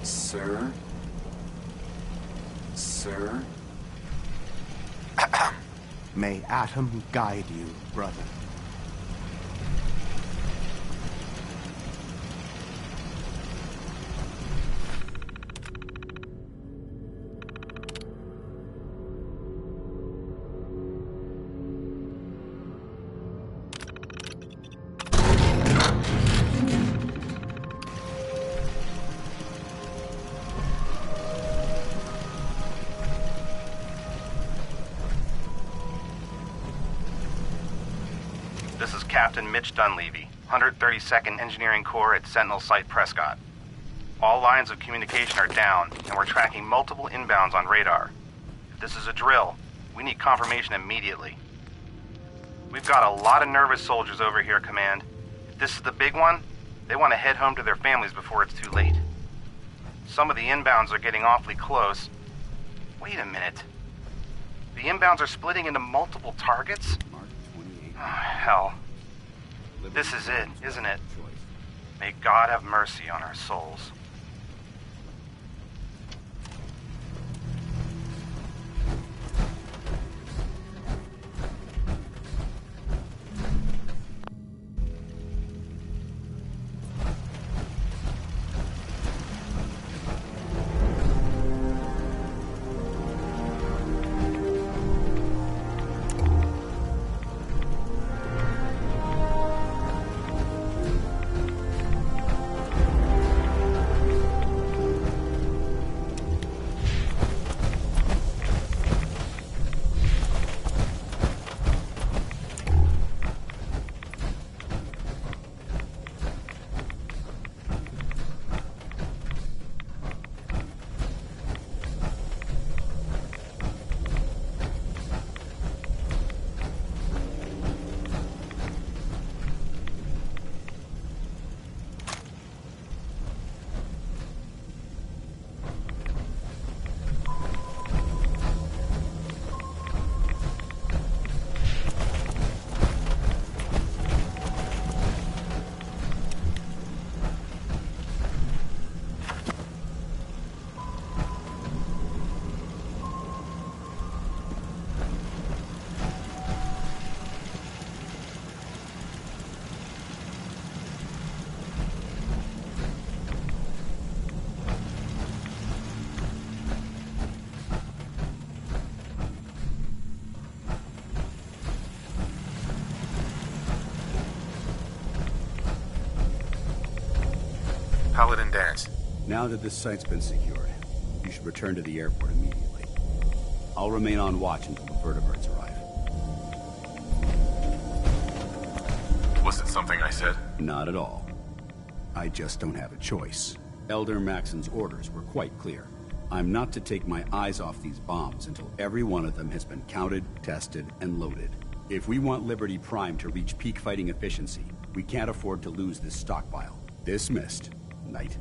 Sir? Sir? May Atom guide you, brother. This is Captain Mitch Dunleavy, 132nd Engineering Corps at Sentinel Site Prescott. All lines of communication are down, and we're tracking multiple inbounds on radar. If this is a drill, we need confirmation immediately. We've got a lot of nervous soldiers over here, Command. If this is the big one, they want to head home to their families before it's too late. Some of the inbounds are getting awfully close. Wait a minute. The inbounds are splitting into multiple targets? Oh, hell. This is it, isn't it? May God have mercy on our souls. Paladin Danse. Now that this site's been secured, you should return to the airport immediately. I'll remain on watch until the vertebrates arrive. Was it something I said? Not at all. I just don't have a choice. Elder Maxon's orders were quite clear. I'm not to take my eyes off these bombs until every one of them has been counted, tested, and loaded. If we want Liberty Prime to reach peak fighting efficiency, we can't afford to lose this stockpile. Dismissed. Knight.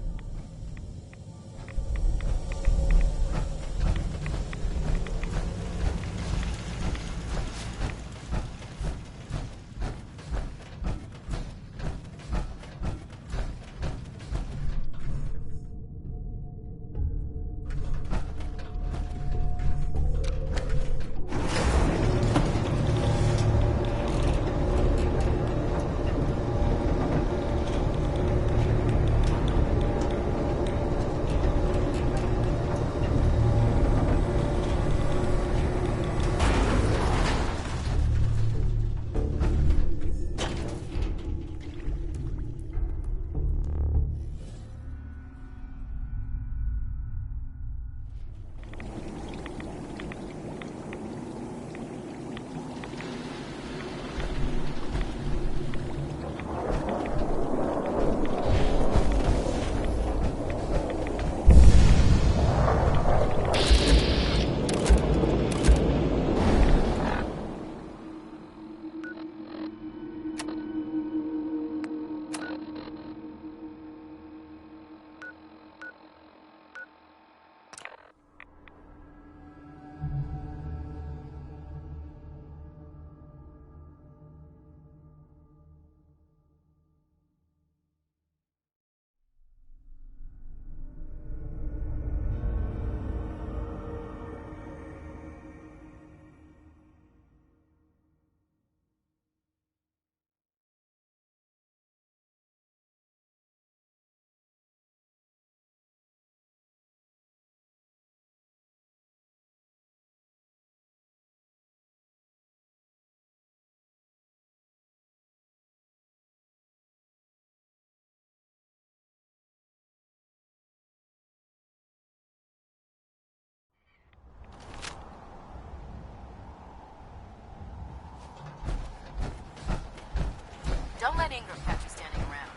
when Ingram catches you standing around.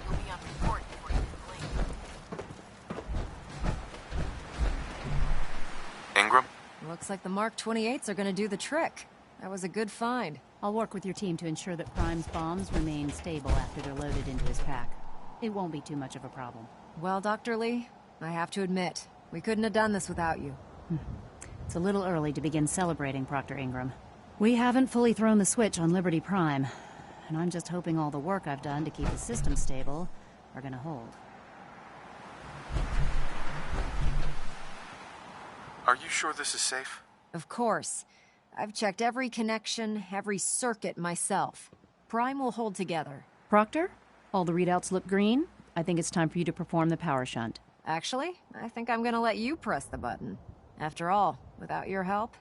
He'll be on report before you can blink. Ingram? Looks like the Mark 28s are gonna do the trick. That was a good find. I'll work with your team to ensure that Prime's bombs remain stable after they're loaded into his pack. It won't be too much of a problem. Well, Dr. Lee, I have to admit, we couldn't have done this without you. It's a little early to begin celebrating, Proctor Ingram. We haven't fully thrown the switch on Liberty Prime, and I'm just hoping all the work I've done to keep the system stable are gonna hold. Are you sure this is safe? Of course. I've checked every connection, every circuit myself. Prime will hold together. Proctor, all the readouts look green. I think it's time for you to perform the power shunt. Actually, I think I'm gonna let you press the button. After all, without your help,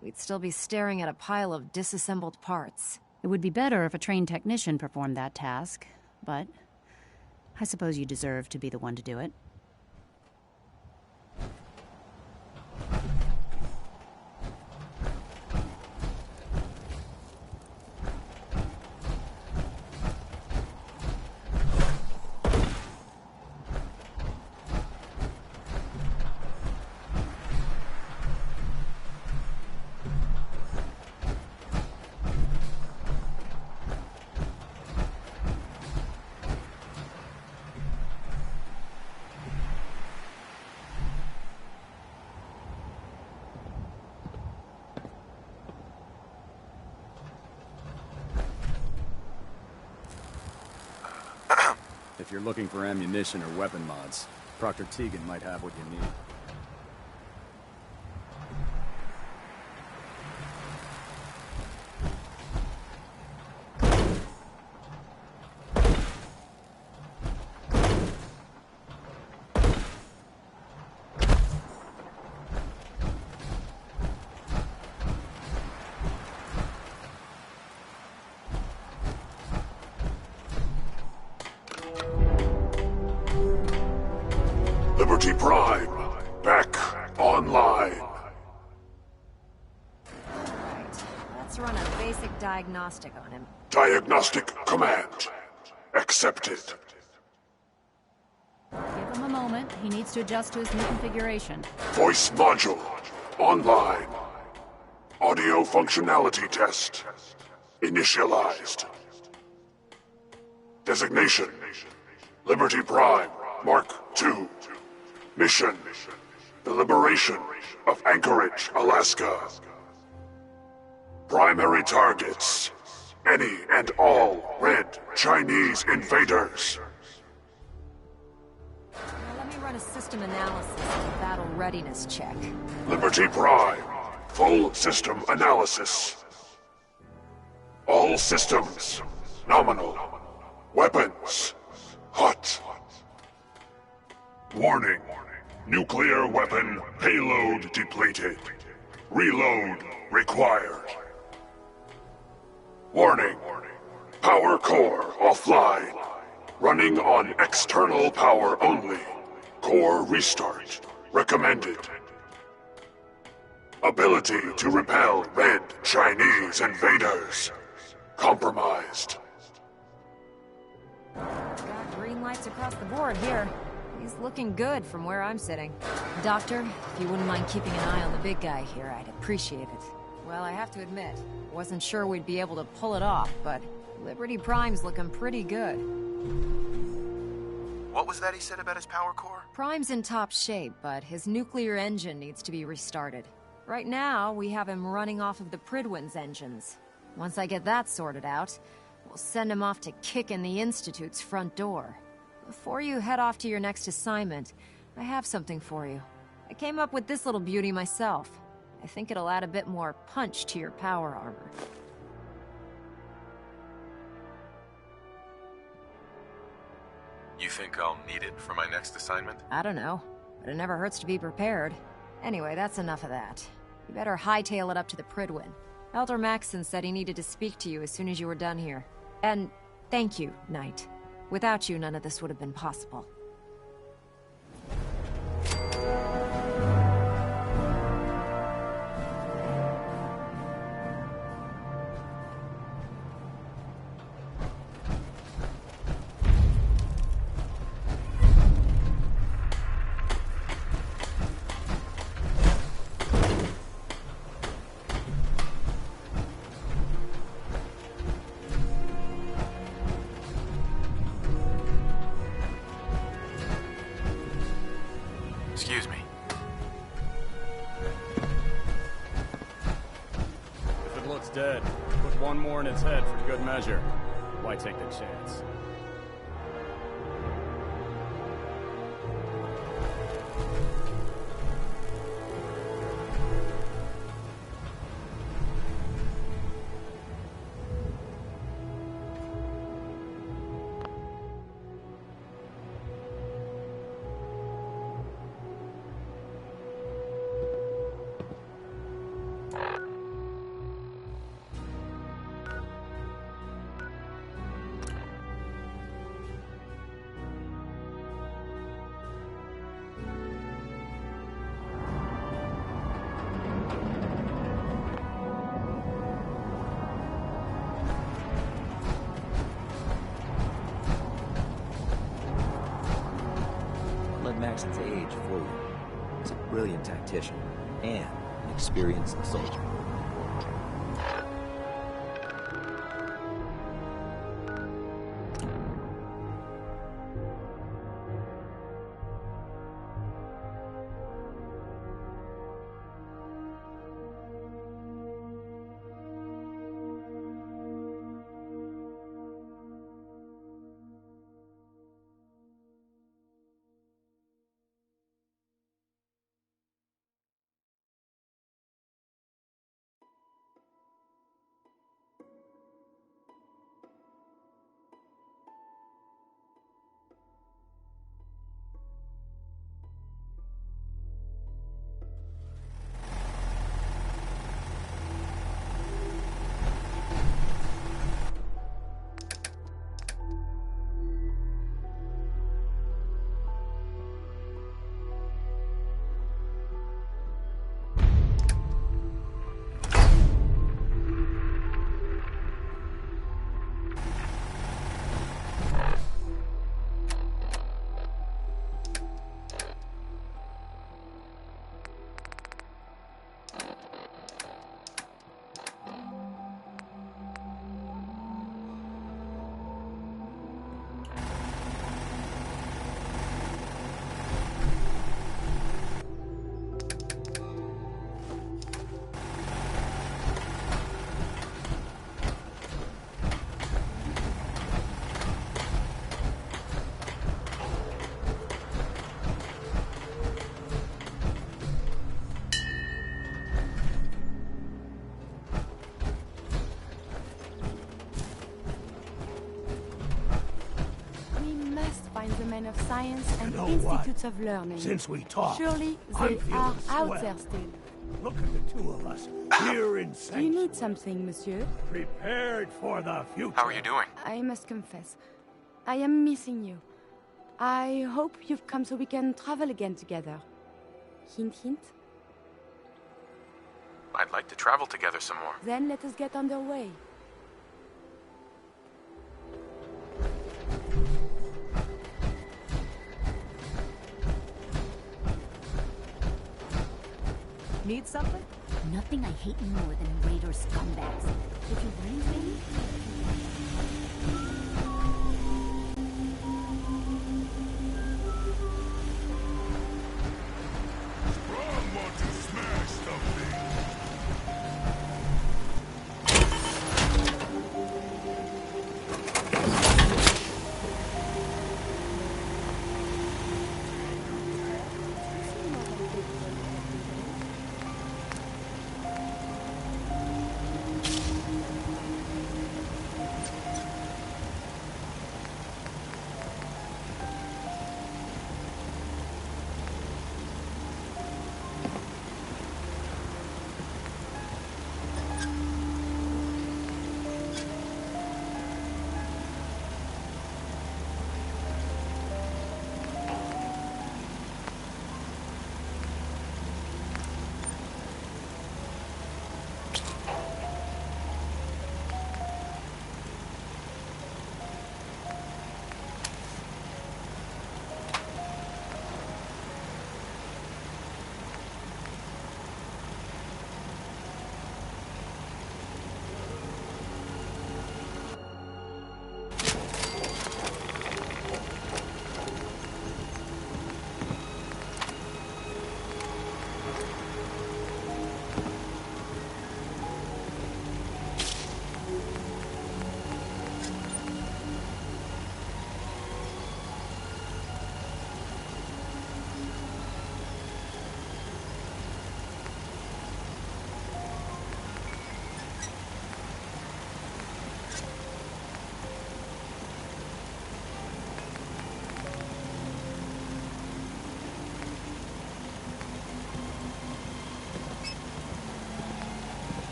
we'd still be staring at a pile of disassembled parts. It would be better if a trained technician performed that task, but I suppose you deserve to be the one to do it. If you're looking for ammunition or weapon mods, Proctor Tegan might have what you need. Liberty Prime, back online. Right. Let's run a basic diagnostic on him. Diagnostic command accepted. Give him a moment. He needs to adjust to his new configuration. Voice module online. Audio functionality test initialized. Designation: Liberty Prime Mark II. Mission: the liberation of Anchorage, Alaska. Primary targets: any and all red Chinese invaders. Now let me run a system analysis and a battle readiness check. Liberty Prime, full system analysis. All systems nominal. Weapons hot. Warning. Nuclear weapon payload depleted. Reload required. Warning. Power core offline. Running on external power only. Core restart recommended. Ability to repel red Chinese invaders compromised. Got green lights across the board here. He's looking good from where I'm sitting. Doctor, if you wouldn't mind keeping an eye on the big guy here, I'd appreciate it. Well, I have to admit, wasn't sure we'd be able to pull it off, but Liberty Prime's looking pretty good. What was that he said about his power core? Prime's in top shape, but his nuclear engine needs to be restarted. Right now, we have him running off of the Pridwin's engines. Once I get that sorted out, we'll send him off to kick in the Institute's front door. Before you head off to your next assignment, I have something for you. I came up with this little beauty myself. I think it'll add a bit more punch to your power armor. You think I'll need it for my next assignment? I don't know, but it never hurts to be prepared. Anyway, that's enough of that. You better hightail it up to the Pridwin. Elder Maxson said he needed to speak to you as soon as you were done here. And thank you, Knight. Without you, none of this would have been possible. more in its head for good measure. Why take the chance? Maxon's age for you. He's a brilliant tactician and an experienced soldier. The men of science and You know institutes what? of learning. Since we talked, surely I'm they feeling are out swell. there still. Look at the two of us here in Do you sanctuary. need something, monsieur? Prepared for the future. How are you doing? I must confess, I am missing you. I hope you've come so we can travel again together. Hint, hint. I'd like to travel together some more. Then let us get underway. Need something? Nothing I hate more than Raider scumbags. Did you bring me? Ron wants to smash something.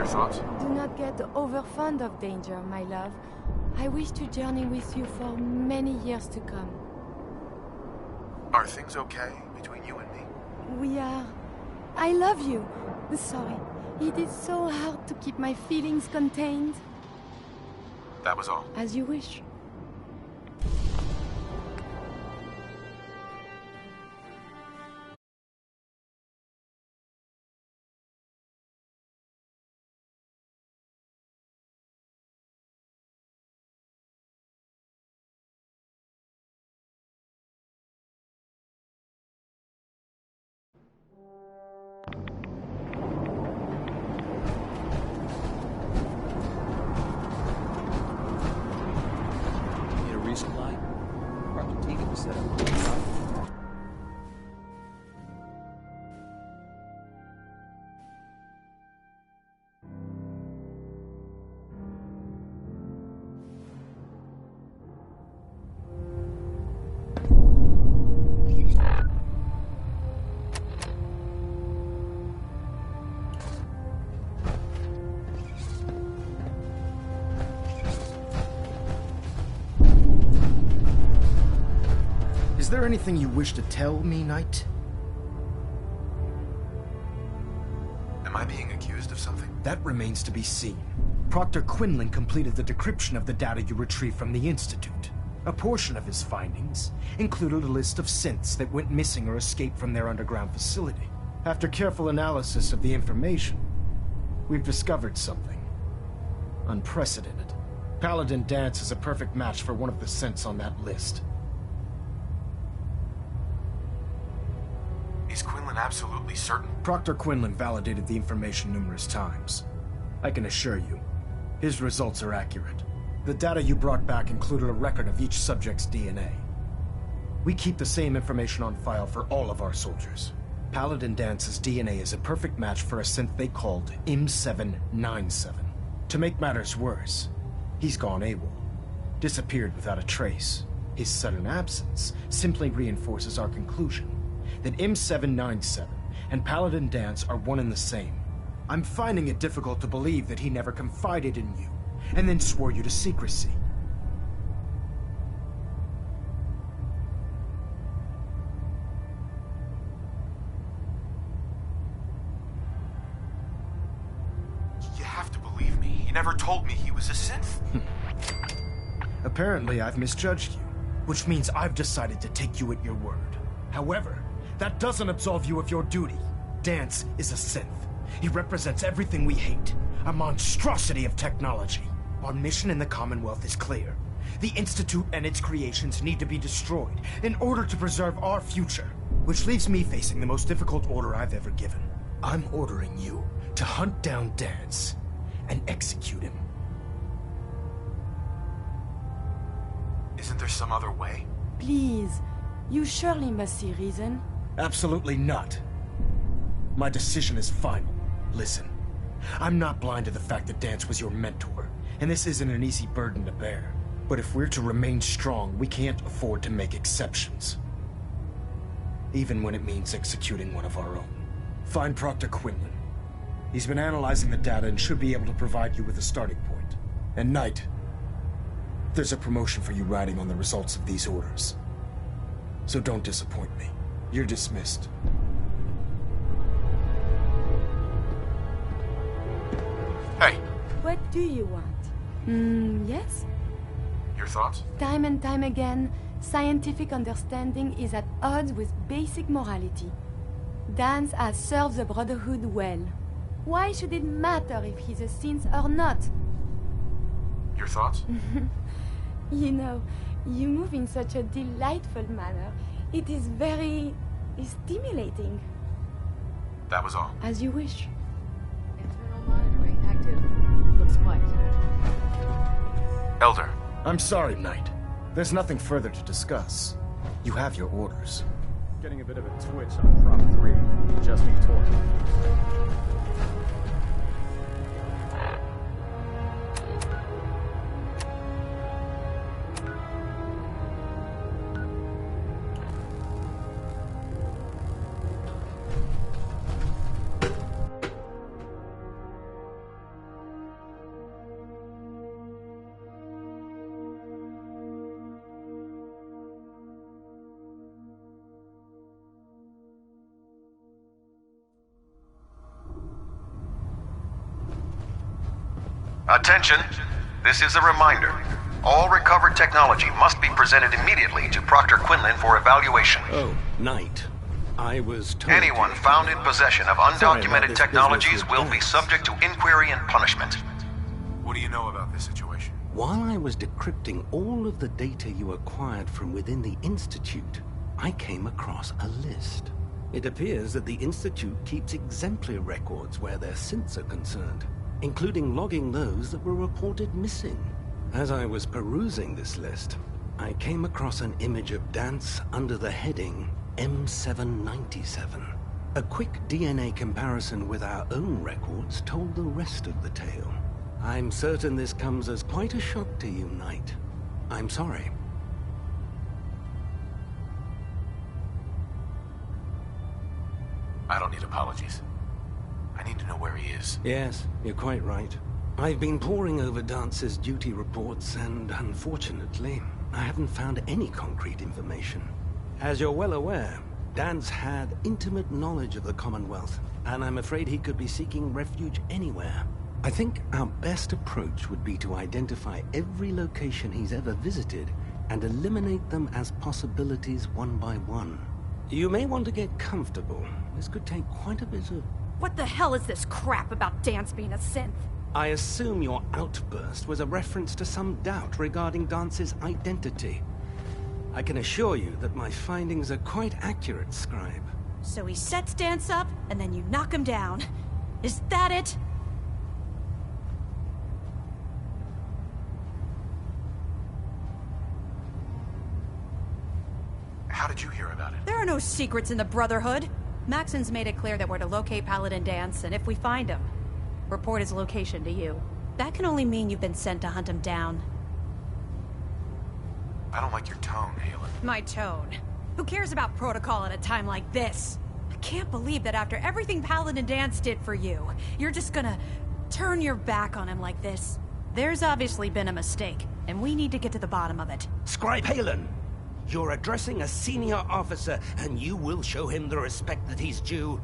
thoughts? Do not get over fond of danger, my love. I wish to journey with you for many years to come. Are things okay between you and me? We are... I love you. Sorry. It is so hard to keep my feelings contained. That was all. As you wish. Need a resupply? Project Tegan was set up. Is there anything you wish to tell me, Knight? Am I being accused of something? That remains to be seen. Proctor Quinlan completed the decryption of the data you retrieved from the Institute. A portion of his findings included a list of synths that went missing or escaped from their underground facility. After careful analysis of the information, we've discovered something unprecedented. Paladin Danse is a perfect match for one of the synths on that list. Is Quinlan absolutely certain? Proctor Quinlan validated the information numerous times. I can assure you, his results are accurate. The data you brought back included a record of each subject's DNA. We keep the same information on file for all of our soldiers. Paladin Dance's DNA is a perfect match for a synth they called M797. To make matters worse, he's gone AWOL, disappeared without a trace. His sudden absence simply reinforces our conclusion that M797 and Paladin Danse are one and the same. I'm finding it difficult to believe that he never confided in you, and then swore you to secrecy. You have to believe me. He never told me he was a synth. Apparently, I've misjudged you, which means I've decided to take you at your word. However, that doesn't absolve you of your duty. Danse is a synth. He represents everything we hate, a monstrosity of technology. Our mission in the Commonwealth is clear. The Institute and its creations need to be destroyed in order to preserve our future, which leaves me facing the most difficult order I've ever given. I'm ordering you to hunt down Danse and execute him. Isn't there some other way? Please, you surely must see reason. Absolutely not. My decision is final. Listen, I'm not blind to the fact that Danse was your mentor, and this isn't an easy burden to bear. But if we're to remain strong, we can't afford to make exceptions. Even when it means executing one of our own. Find Proctor Quinlan. He's been analyzing the data and should be able to provide you with a starting point. And Knight, there's a promotion for you riding on the results of these orders. So don't disappoint me. You're dismissed. Hey! What do you want? Yes? Your thoughts? Time and time again, scientific understanding is at odds with basic morality. Danse has served the Brotherhood well. Why should it matter if he's a synth or not? Your thoughts? You know, you move in such a delightful manner. It is very stimulating. That was all. As you wish. Internal monitoring active. Looks quiet. Elder. I'm sorry, Knight. There's nothing further to discuss. You have your orders. Getting a bit of a twitch on Prop 3. Adjusting torque. Attention! This is a reminder. All recovered technology must be presented immediately to Proctor Quinlan for evaluation. Oh, Knight. I was told... Anyone found in possession of undocumented technologies will be subject to inquiry and punishment. What do you know about this situation? While I was decrypting all of the data you acquired from within the Institute, I came across a list. It appears that the Institute keeps exemplary records where their synths are concerned, including logging those that were reported missing. As I was perusing this list, I came across an image of Danse under the heading M797. A quick DNA comparison with our own records told the rest of the tale. I'm certain this comes as quite a shock to you, Knight. I'm sorry. I don't need apologies. I need to know where he is. Yes, you're quite right. I've been poring over Dance's duty reports, and unfortunately, I haven't found any concrete information. As you're well aware, Danse had intimate knowledge of the Commonwealth, and I'm afraid he could be seeking refuge anywhere. I think our best approach would be to identify every location he's ever visited and eliminate them as possibilities one by one. You may want to get comfortable. This could take quite a bit of... What the hell is this crap about Danse being a synth? I assume your outburst was a reference to some doubt regarding Dance's identity. I can assure you that my findings are quite accurate, Scribe. So he sets Danse up, and then you knock him down. Is that it? How did you hear about it? There are no secrets in the Brotherhood. Maxon's made it clear that we're to locate Paladin Danse, and if we find him, report his location to you. That can only mean you've been sent to hunt him down. I don't like your tone, Halen. My tone? Who cares about protocol at a time like this? I can't believe that after everything Paladin Danse did for you, you're just gonna turn your back on him like this. There's obviously been a mistake, and we need to get to the bottom of it. Scribe Halen! You're addressing a senior officer, and you will show him the respect that he's due.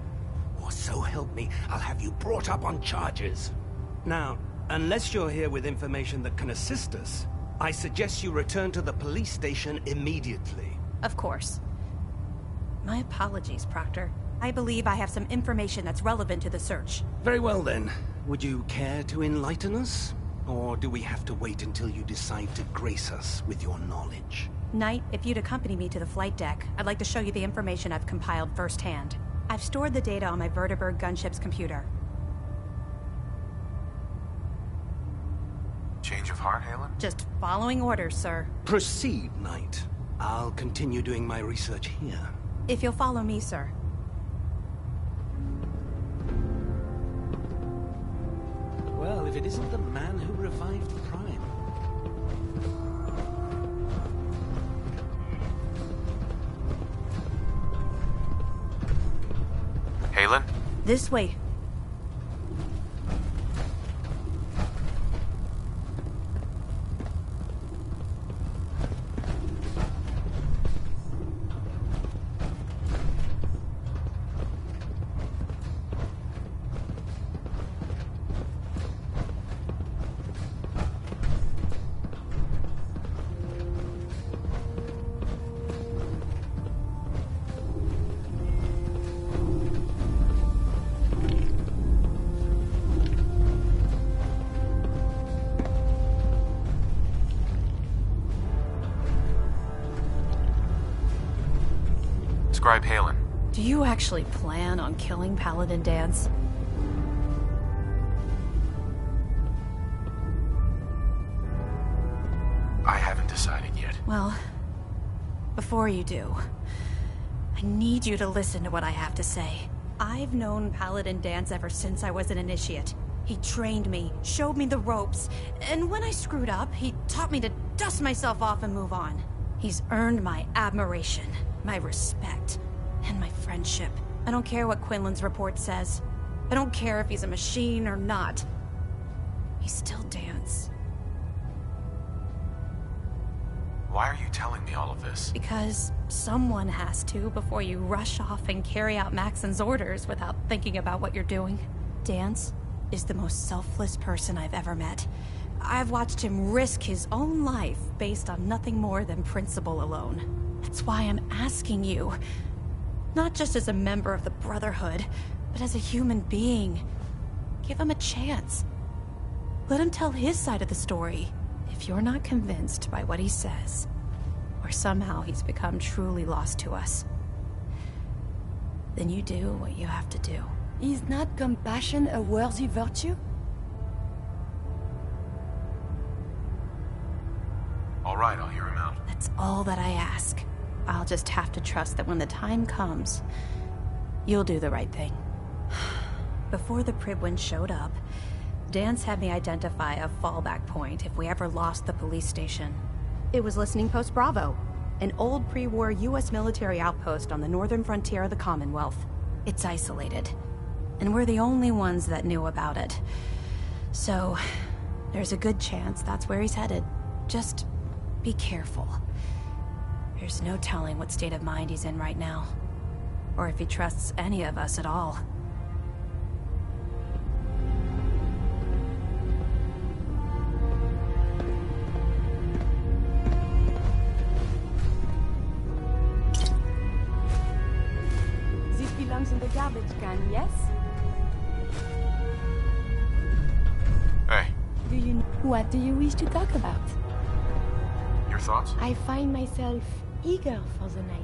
Or so help me, I'll have you brought up on charges. Now, unless you're here with information that can assist us, I suggest you return to the police station immediately. Of course. My apologies, Proctor. I believe I have some information that's relevant to the search. Very well then. Would you care to enlighten us? Or do we have to wait until you decide to grace us with your knowledge? Knight, if you'd accompany me to the flight deck, I'd like to show you the information I've compiled firsthand. I've stored the data on my Vertibird gunship's computer. Change of heart, Halen? Just following orders, sir. Proceed, Knight. I'll continue doing my research here. If you'll follow me, sir. Well, if it isn't the man who revived Prime. Halen? This way. Scribe Halen. Do you actually plan on killing Paladin Danse? I haven't decided yet. Well, before you do, I need you to listen to what I have to say. I've known Paladin Danse ever since I was an initiate. He trained me, showed me the ropes, and when I screwed up, he taught me to dust myself off and move on. He's earned my admiration, my respect, and my friendship. I don't care what Quinlan's report says. I don't care if he's a machine or not. He's still Danse. Why are you telling me all of this? Because someone has to before you rush off and carry out Maxon's orders without thinking about what you're doing. Danse, is the most selfless person I've ever met. I've watched him risk his own life based on nothing more than principle alone. That's why I'm asking you. Not just as a member of the Brotherhood, but as a human being. Give him a chance. Let him tell his side of the story. If you're not convinced by what he says, or somehow he's become truly lost to us, then you do what you have to do. Is not compassion a worthy virtue? All right, I'll hear him out. That's all that I ask. I'll just have to trust that when the time comes, you'll do the right thing. Before the Pribwins showed up, Danse had me identify a fallback point if we ever lost the police station. It was Listening Post Bravo, an old pre-war US military outpost on the northern frontier of the Commonwealth. It's isolated, and we're the only ones that knew about it. So, there's a good chance that's where he's headed. Just be careful. There's no telling what state of mind he's in right now, or if he trusts any of us at all. This belongs in the garbage can, yes? Hey. What do you wish to talk about? Your thoughts? I find myself eager for the night.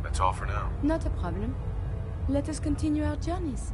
That's all for now. Not a problem. Let us continue our journeys.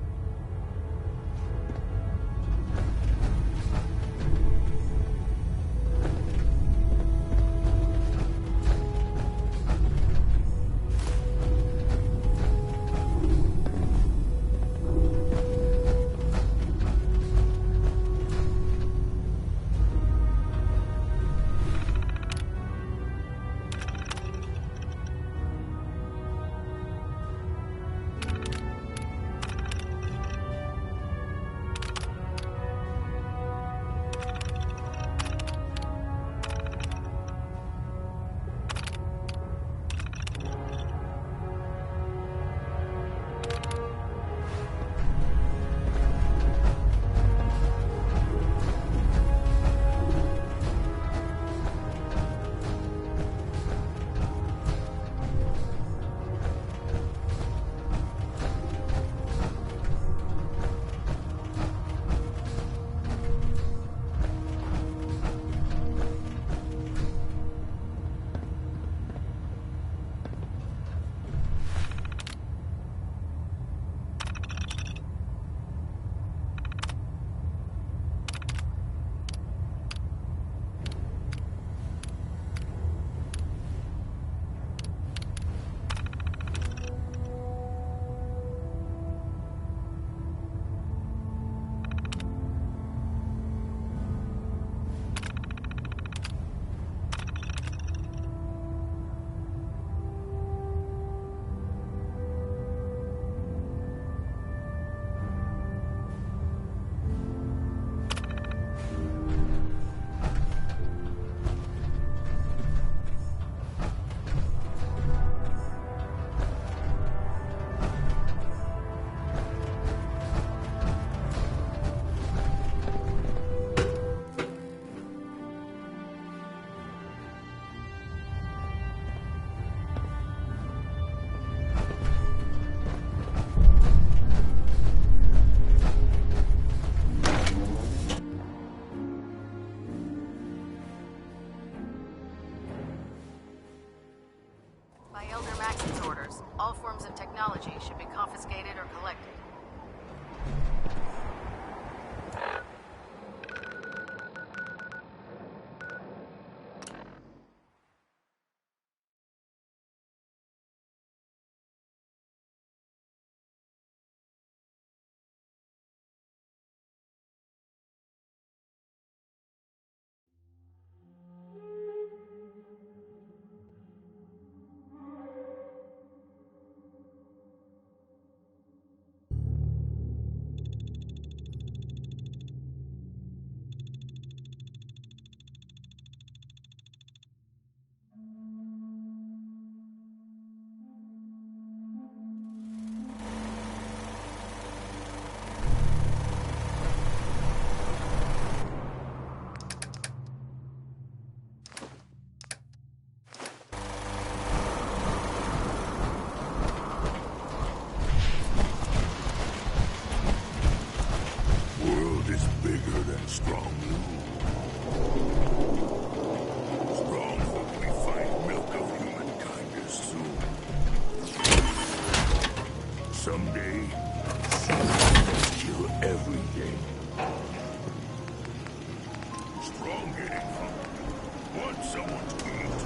All forms of technology should be confiscated or collected. strong you. Strong hope we find milk of humankind as soon. Someday, someone must kill everything. Strong getting hungry. Want someone to eat.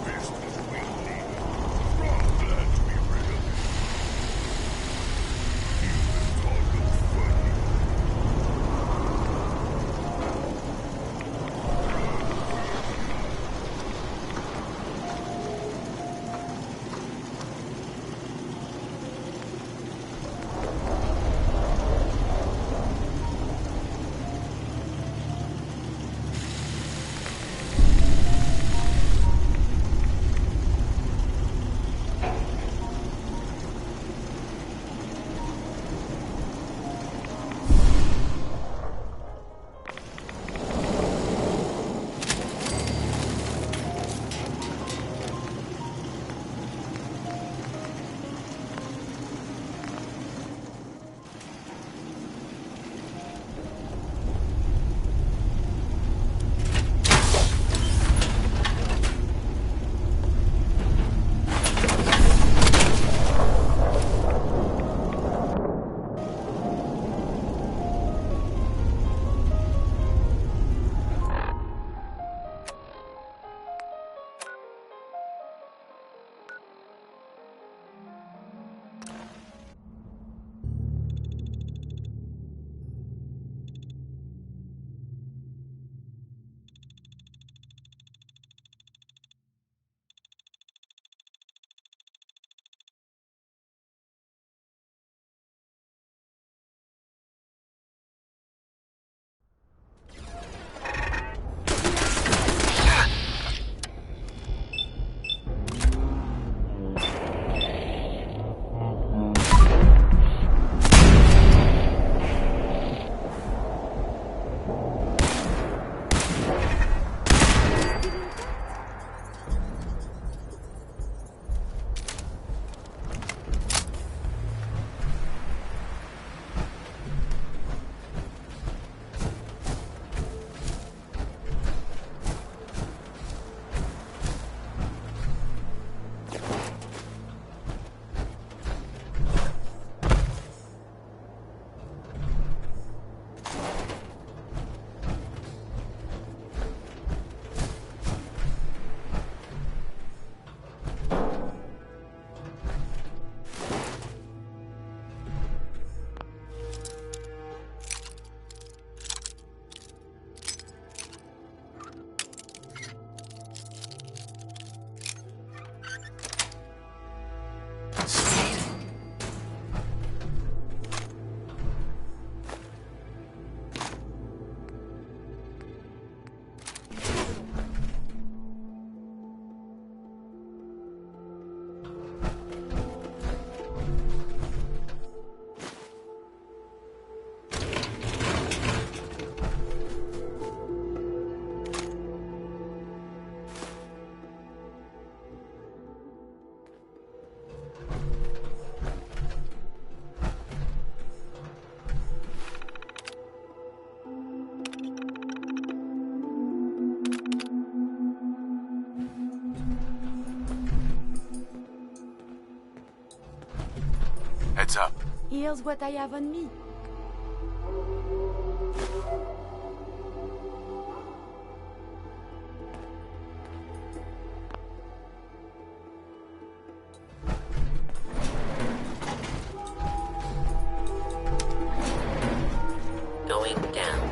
This is what we need. Strong glad to be rid of it. Even thought looks funny. Heads up. Here's what I have on me. Going down.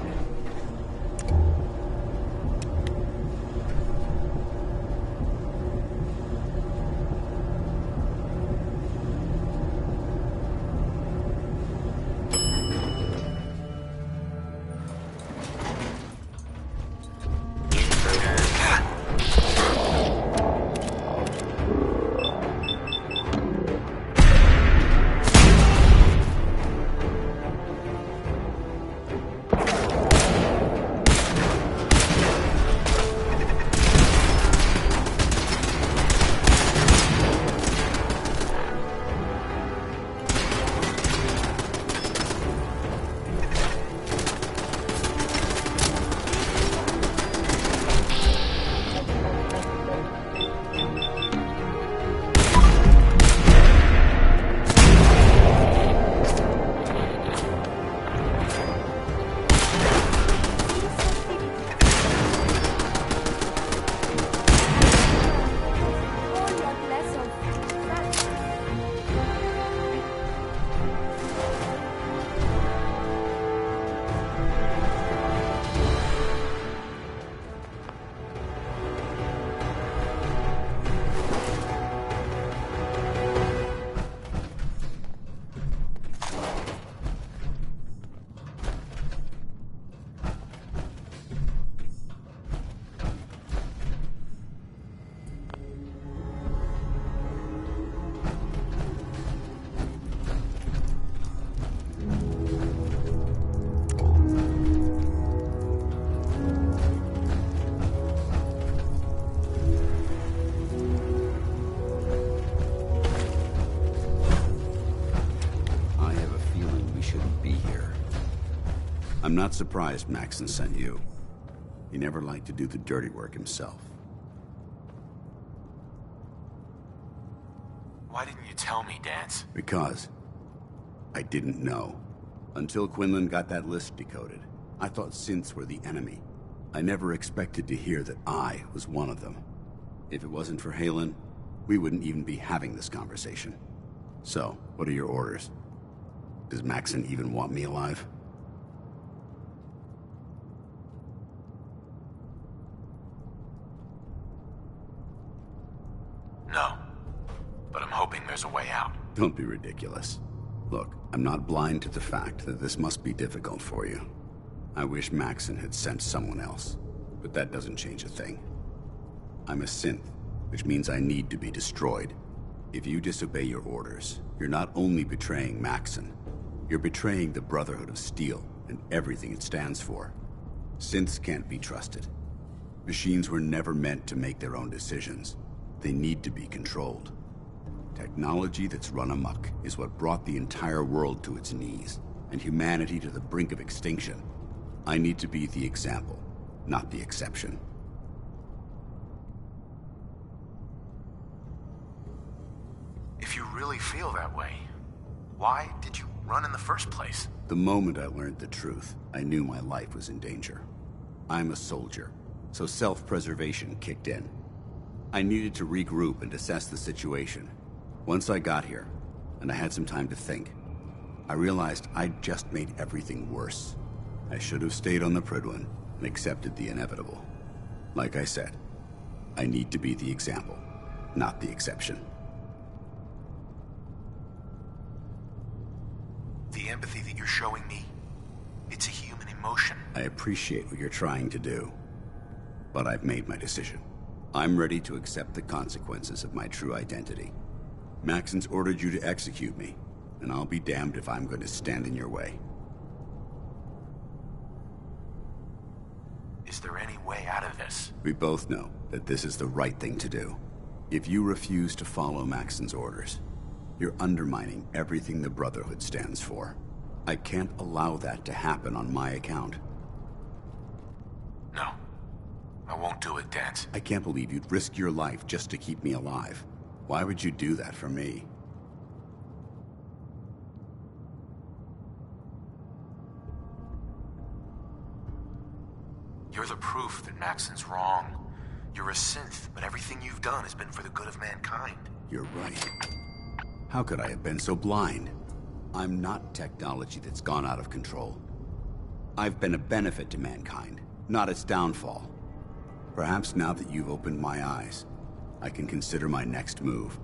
be here. I'm not surprised Maxon sent you. He never liked to do the dirty work himself. Why didn't you tell me, Danse? Because I didn't know. Until Quinlan got that list decoded, I thought synths were the enemy. I never expected to hear that I was one of them. If it wasn't for Halen, we wouldn't even be having this conversation. So, what are your orders? Does Maxon even want me alive? No. But I'm hoping there's a way out. Don't be ridiculous. Look, I'm not blind to the fact that this must be difficult for you. I wish Maxon had sent someone else, but that doesn't change a thing. I'm a synth, which means I need to be destroyed. If you disobey your orders, you're not only betraying Maxon, you're betraying the Brotherhood of Steel and everything it stands for. Synths can't be trusted. Machines were never meant to make their own decisions. They need to be controlled. Technology that's run amok is what brought the entire world to its knees, and humanity to the brink of extinction. I need to be the example, not the exception. If you really feel that way, why did you run in the first place? The moment I learned the truth, I knew my life was in danger. I'm a soldier, so self-preservation kicked in. I needed to regroup and assess the situation. Once I got here, and I had some time to think, I realized I'd just made everything worse. I should have stayed on the Prydwen and accepted the inevitable. Like I said, I need to be the example, not the exception. The empathy that you're showing me, it's a human emotion. I appreciate what you're trying to do, but I've made my decision. I'm ready to accept the consequences of my true identity. Maxon's ordered you to execute me, and I'll be damned if I'm going to stand in your way. Is there any way out of this? We both know that this is the right thing to do. If you refuse to follow Maxon's orders, you're undermining everything the Brotherhood stands for. I can't allow that to happen on my account. No. I won't do it, Danse. I can't believe you'd risk your life just to keep me alive. Why would you do that for me? You're the proof that Maxon's wrong. You're a synth, but everything you've done has been for the good of mankind. You're right. How could I have been so blind? I'm not technology that's gone out of control. I've been a benefit to mankind, not its downfall. Perhaps now that you've opened my eyes, I can consider my next move.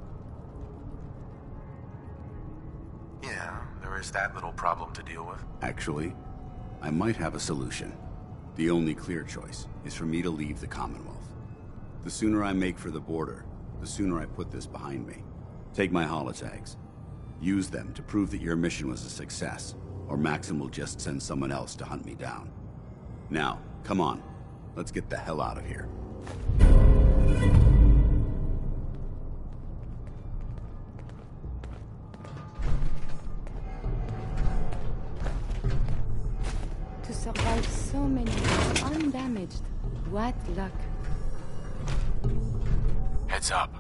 Yeah, there is that little problem to deal with. Actually, I might have a solution. The only clear choice is for me to leave the Commonwealth. The sooner I make for the border, the sooner I put this behind me. Take my holotags. Use them to prove that your mission was a success, or Maxon will just send someone else to hunt me down. Now, come on. Let's get the hell out of here. To survive so many years undamaged. What luck. Heads up.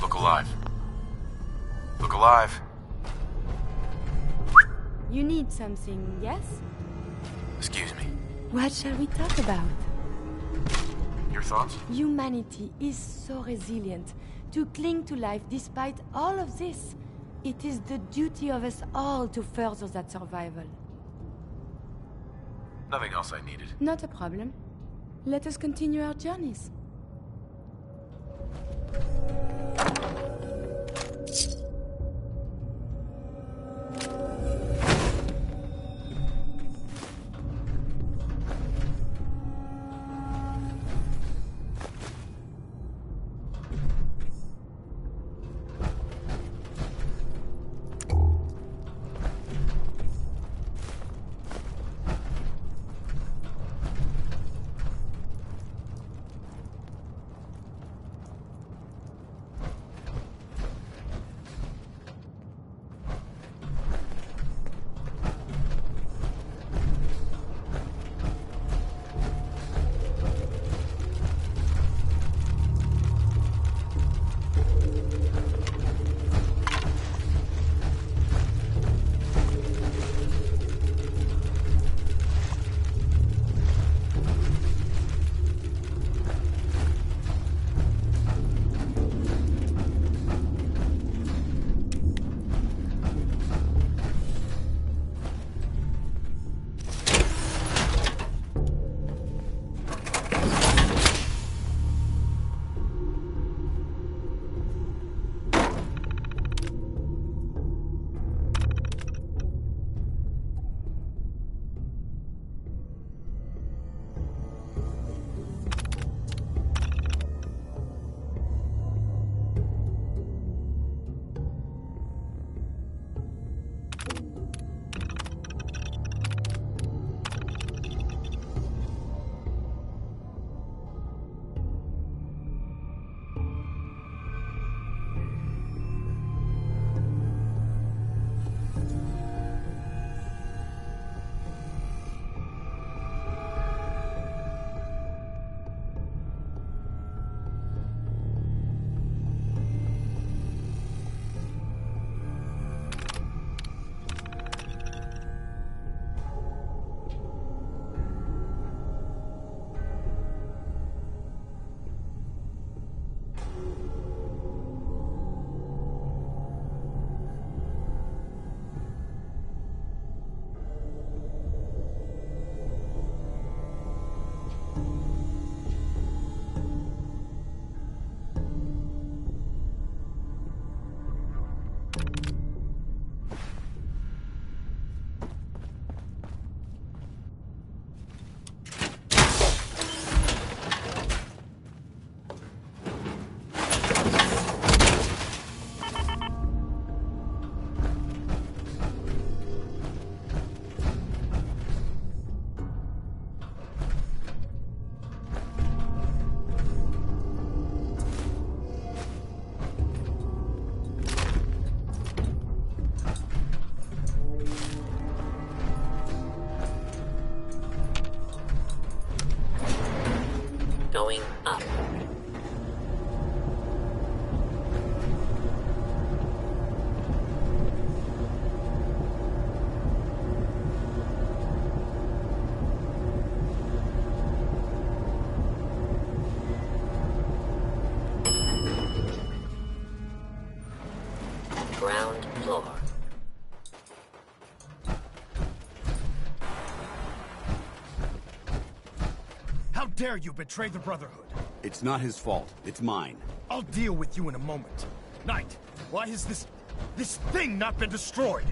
Look alive. Look alive. You need something, yes? Excuse me. What shall we talk about? Your thoughts? Humanity is so resilient to cling to life despite all of this. It is the duty of us all to further that survival. Nothing else I needed. Not a problem. Let us continue our journeys. ground floor. How dare you betray the Brotherhood? It's not his fault. It's mine. I'll deal with you in a moment. Knight, why has this thing not been destroyed?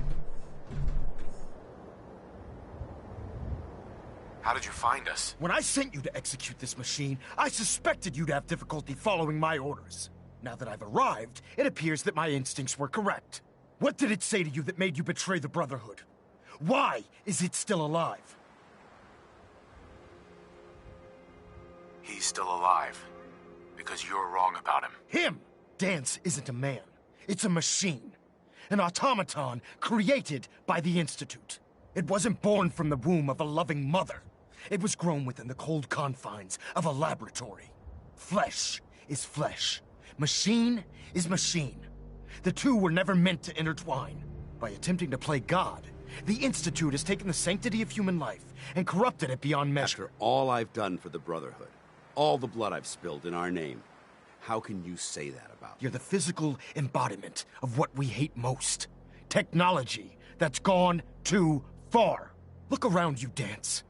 How did you find us? When I sent you to execute this machine, I suspected you'd have difficulty following my orders. Now that I've arrived, it appears that my instincts were correct. What did it say to you that made you betray the Brotherhood? Why is it still alive? He's still alive. Because you're wrong about him. Him! Danse isn't a man. It's a machine. An automaton created by the Institute. It wasn't born from the womb of a loving mother. It was grown within the cold confines of a laboratory. Flesh is flesh. Machine is machine. The two were never meant to intertwine. By attempting to play God, the Institute has taken the sanctity of human life and corrupted it beyond measure. After all I've done for the Brotherhood, all the blood I've spilled in our name, how can you say that about me? You're the physical embodiment of what we hate most. Technology that's gone too far. Look around you, Danse.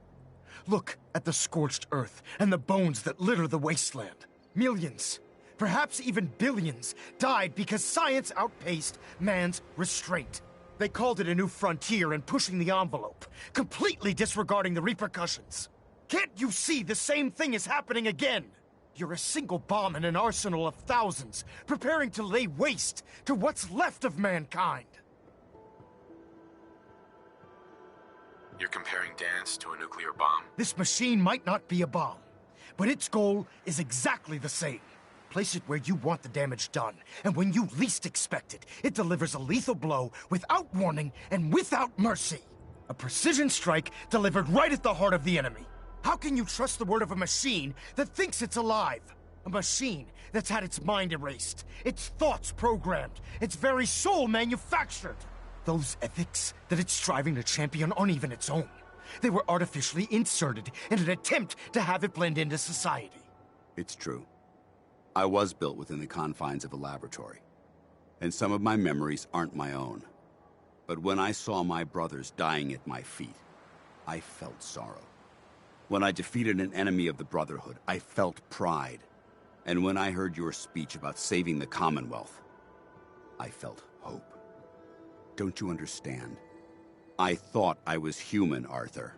Look at the scorched earth and the bones that litter the wasteland. Millions, perhaps even billions, died because science outpaced man's restraint. They called it a new frontier and pushing the envelope, completely disregarding the repercussions. Can't you see the same thing is happening again? You're a single bomb in an arsenal of thousands, preparing to lay waste to what's left of mankind. You're comparing Danse to a nuclear bomb? This machine might not be a bomb, but its goal is exactly the same. Place it where you want the damage done, and when you least expect it, it delivers a lethal blow without warning and without mercy. A precision strike delivered right at the heart of the enemy. How can you trust the word of a machine that thinks it's alive? A machine that's had its mind erased, its thoughts programmed, its very soul manufactured. Those ethics that it's striving to champion aren't even its own. They were artificially inserted in an attempt to have it blend into society. It's true. I was built within the confines of a laboratory, and some of my memories aren't my own. But when I saw my brothers dying at my feet, I felt sorrow. When I defeated an enemy of the Brotherhood, I felt pride. And when I heard your speech about saving the Commonwealth, I felt hope. Don't you understand? I thought I was human, Arthur.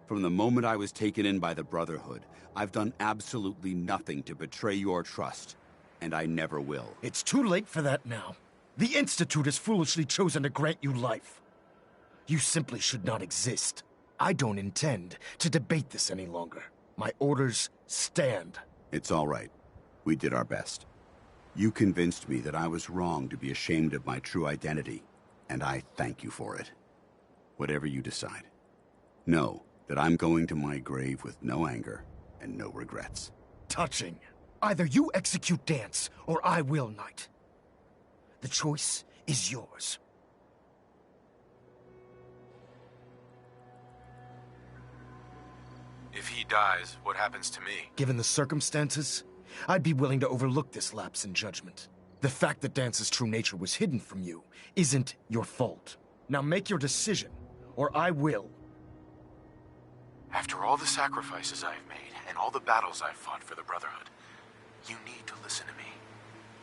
From the moment I was taken in by the Brotherhood, I've done absolutely nothing to betray your trust, and I never will. It's too late for that now. The Institute has foolishly chosen to grant you life. You simply should not exist. I don't intend to debate this any longer. My orders stand. It's all right. We did our best. You convinced me that I was wrong to be ashamed of my true identity, and I thank you for it. Whatever you decide, know that I'm going to my grave with no anger and no regrets. Touching. Either you execute Danse, or I will, Knight. The choice is yours. If he dies, what happens to me? Given the circumstances, I'd be willing to overlook this lapse in judgment. The fact that Dance's true nature was hidden from you isn't your fault. Now make your decision, or I will. After all the sacrifices I've made, and all the battles I've fought for the Brotherhood, you need to listen to me.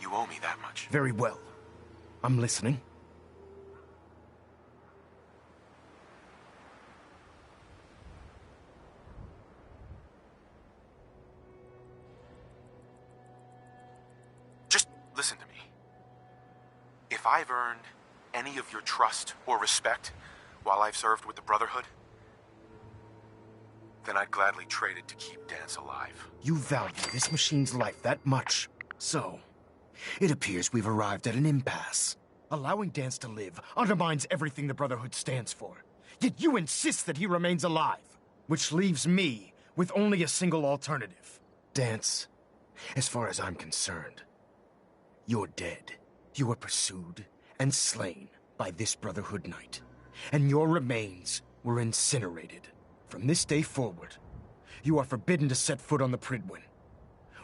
You owe me that much. Very well. I'm listening. Just listen to me. If I've earned any of your trust or respect while I've served with the Brotherhood, then I'd gladly trade it to keep Danse alive. You value this machine's life that much. So, it appears we've arrived at an impasse. Allowing Danse to live undermines everything the Brotherhood stands for. Yet you insist that he remains alive, which leaves me with only a single alternative. Danse, as far as I'm concerned, you're dead. You were pursued and slain by this Brotherhood Knight, and your remains were incinerated. From this day forward, you are forbidden to set foot on the Pridwin,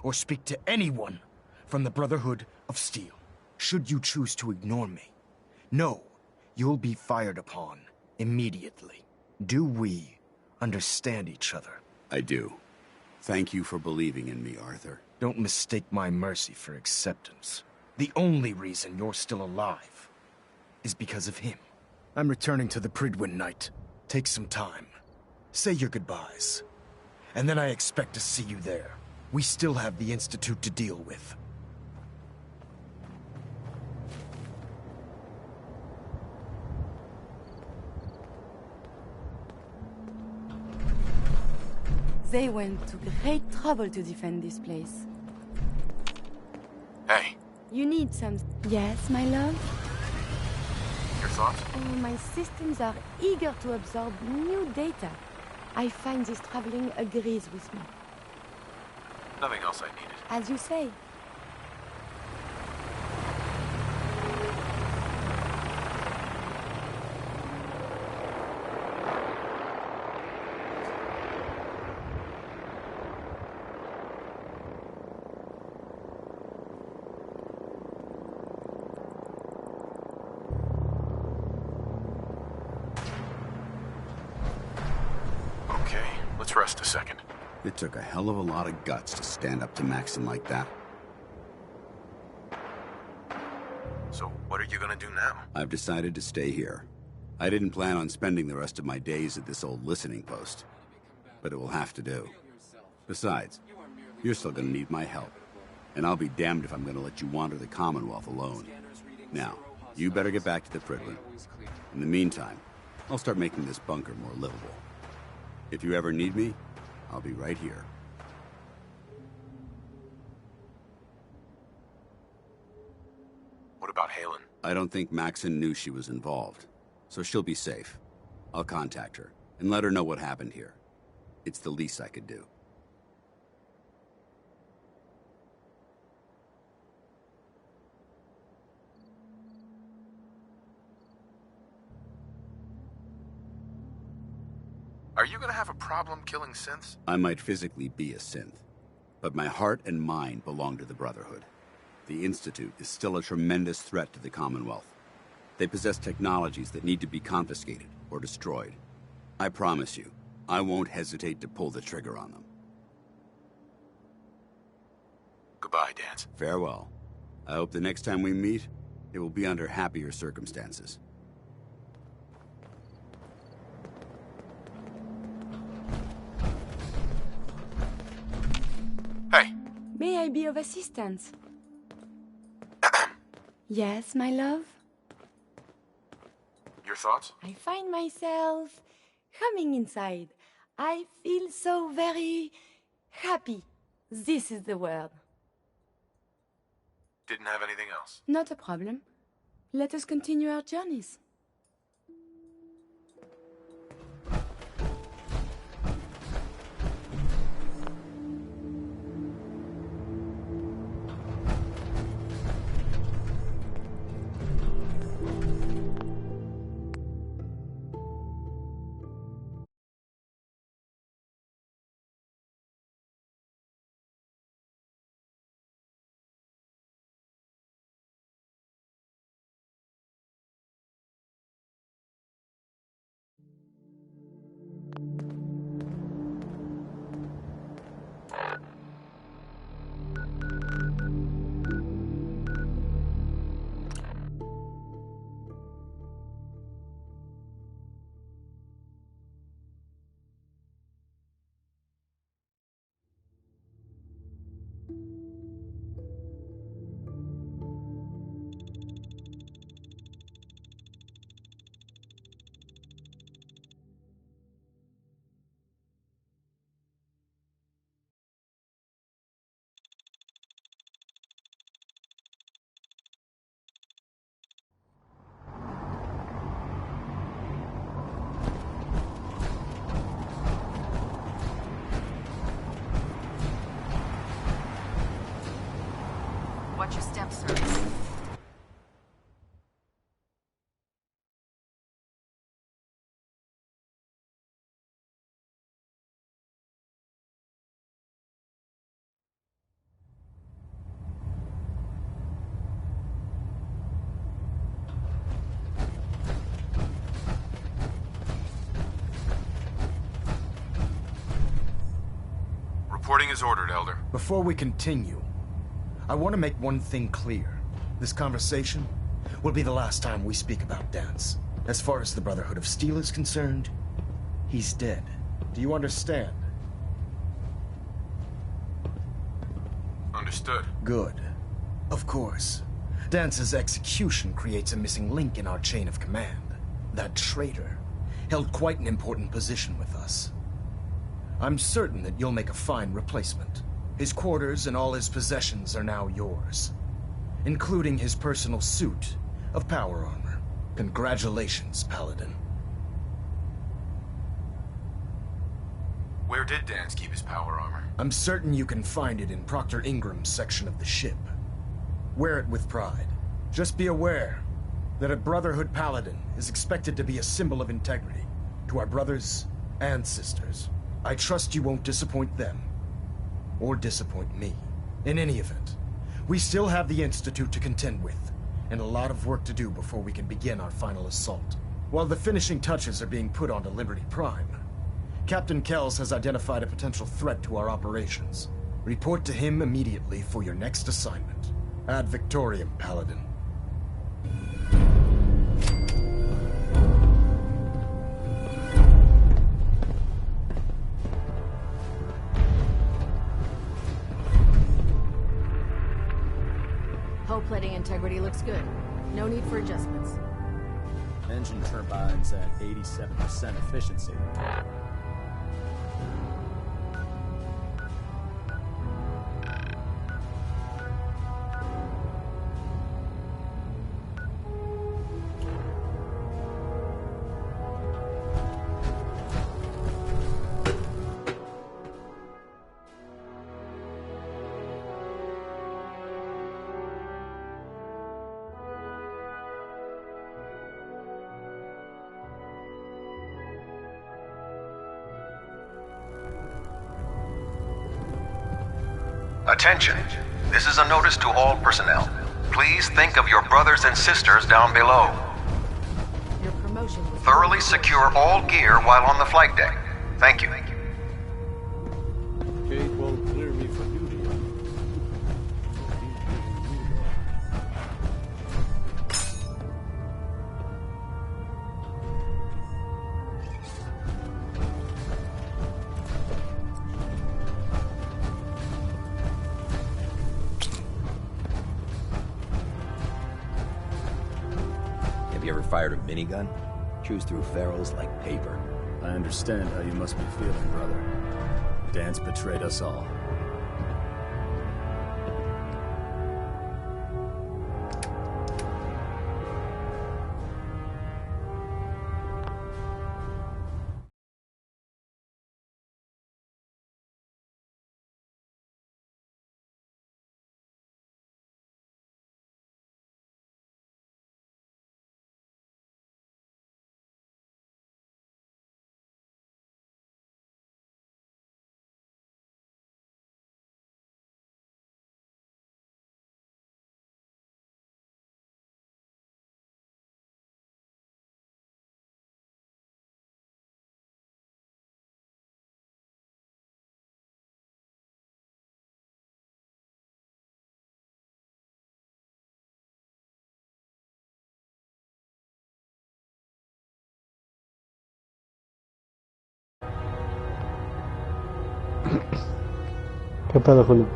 or speak to anyone from the Brotherhood of Steel. Should you choose to ignore me, No, you'll be fired upon immediately. Do we understand each other? I do. Thank you for believing in me, Arthur. Don't mistake my mercy for acceptance. The only reason you're still alive is because of him. I'm returning to the Pridwin Night. Take some time. Say your goodbyes. And then I expect to see you there. We still have the Institute to deal with. They went to great trouble to defend this place. Hey. You need some... Yes, my love? Your thoughts? Oh, my systems are eager to absorb new data. I find this traveling agrees with me. Nothing else I needed. As you say. Let's rest a second. It took a hell of a lot of guts to stand up to Maxon like that. So, what are you gonna do now? I've decided to stay here. I didn't plan on spending the rest of my days at this old listening post. But it will have to do. Besides, you're still gonna need my help. And I'll be damned if I'm gonna let you wander the Commonwealth alone. Now, you better get back to the Pridwin. In the meantime, I'll start making this bunker more livable. If you ever need me, I'll be right here. What about Halen? I don't think Maxon knew she was involved, so she'll be safe. I'll contact her and let her know what happened here. It's the least I could do. Are you gonna have a problem killing synths? I might physically be a synth, but my heart and mind belong to the Brotherhood. The Institute is still a tremendous threat to the Commonwealth. They possess technologies that need to be confiscated or destroyed. I promise you, I won't hesitate to pull the trigger on them. Goodbye, Danse. Farewell. I hope the next time we meet, it will be under happier circumstances. Hey. May I be of assistance? Yes, my love? Your thoughts? I find myself humming inside. I feel so very happy. This is the word. Didn't have anything else? Not a problem. Let us continue our journeys. Reporting is ordered, Elder. Before we continue, I want to make one thing clear. This conversation will be the last time we speak about Danse. As far as the Brotherhood of Steel is concerned, he's dead. Do you understand? Understood. Good. Of course. Dance's execution creates a missing link in our chain of command. That traitor held quite an important position with us. I'm certain that you'll make a fine replacement. His quarters and all his possessions are now yours, including his personal suit of power armor. Congratulations, Paladin. Where did Danse keep his power armor? I'm certain you can find it in Proctor Ingram's section of the ship. Wear it with pride. Just be aware that a Brotherhood Paladin is expected to be a symbol of integrity to our brothers and sisters. I trust you won't disappoint them, or disappoint me. In any event, we still have the Institute to contend with, and a lot of work to do before we can begin our final assault. While the finishing touches are being put onto Liberty Prime, Captain Kells has identified a potential threat to our operations. Report to him immediately for your next assignment. Ad Victoriam, Paladin. Hull plating integrity looks good. No need for adjustments. Engine turbines at 87% efficiency. Attention. This is a notice to all personnel. Please think of your brothers and sisters down below. Your promotion was Thoroughly secure all gear while on the flight deck. Thank you. Kate won't clear me for duty. Have you ever fired a minigun? Chews through ferrules like paper. I understand how you must be feeling, brother. Danse betrayed us all. ¿Qué pedo, Julio?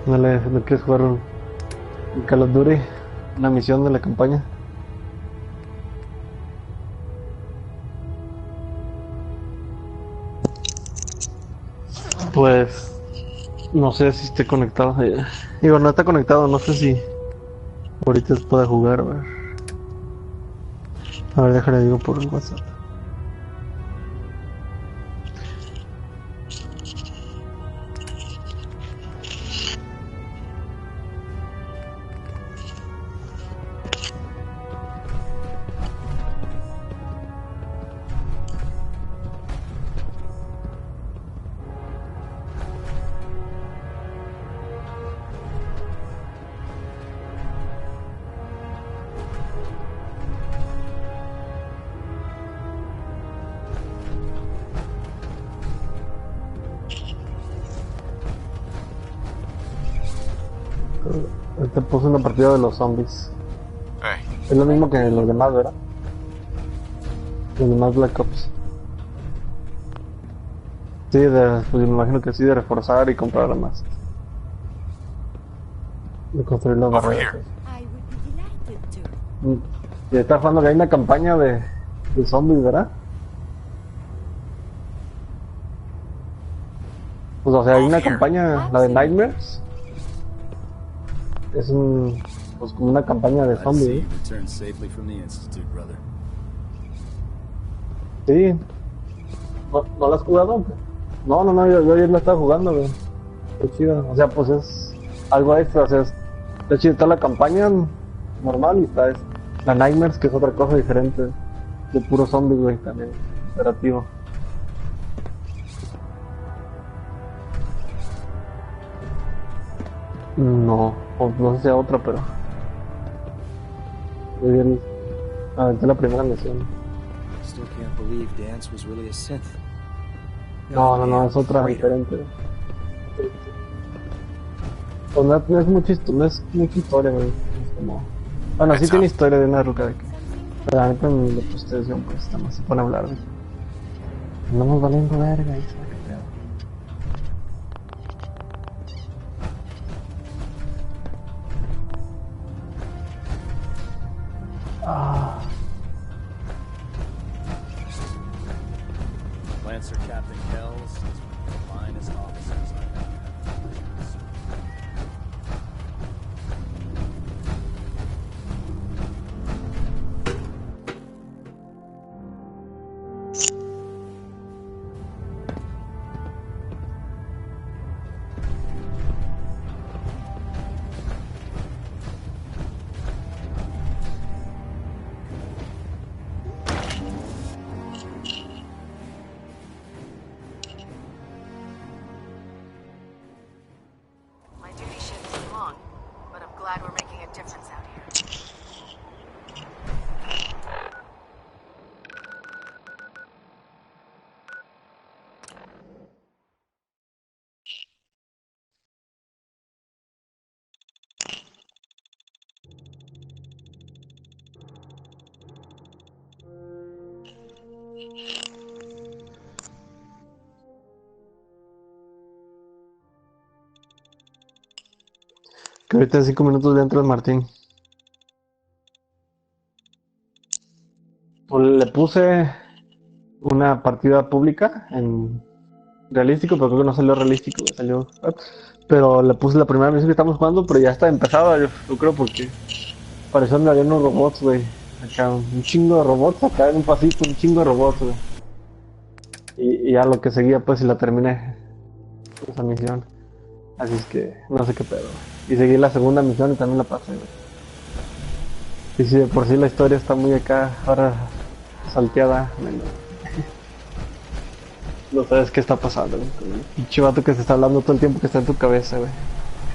¿No quieres jugar un Call of Duty? ¿Una misión de la campaña? Pues... no sé si esté conectado. Digo, no está conectado, no sé si... ahorita se puede jugar, a ver, déjale digo por el WhatsApp. puse una partida de los zombies. Hey. Es lo mismo que los demás, ¿verdad? Los demás Black Ops. Sí, pues me imagino que sí, de reforzar y comprar armas. De construir las barreras. Y está jugando que hay una campaña de zombies, ¿verdad? Pues o sea, hay una campaña, la de Nightmares. Es pues como una campaña de zombies. Sí. ¿No la has jugado? No, yo ayer la estaba jugando, güey. Qué chido. O sea, pues es algo extra, o sea, está chido. Está la campaña normal y está la Nightmares, que es otra cosa diferente. De puro zombie, güey, también. Operativo. No, no sé si a otra, pero... Muy bien. Aventé la primera misión. Still can't believe Danse was really a synth. No, es otra diferente. Pues no es mucha historia, güey. Es como... Bueno, sí tiene historia de una ruca de que... Pero la neta en la posterior, pues nada más se pone a hablar de... Andamos valiendo verga y sabe qué pedo. Lancer Captain Kells is one of the finest officers I've ever had. My duty shift is long, but I'm glad we're making a difference out here. Que ahorita en 5 minutos ya entra el Martín. Pues le puse una partida pública en realístico, pero creo que no salió realístico, salió... Pero le puse la primera misión que estamos jugando, pero ya está empezada, yo creo, porque pareció que había unos robots, güey. Acá, un chingo de robots, acá en un pasito, un chingo de robots, güey. Y ya lo que seguía, pues, y la terminé esa misión. Así es que, no sé qué pedo. Y seguí la segunda misión y también la pasé, güey. Y si de por sí la historia está muy acá, ahora salteada, no sabes qué está pasando, güey. Un chivato que se está hablando todo el tiempo que está en tu cabeza, güey.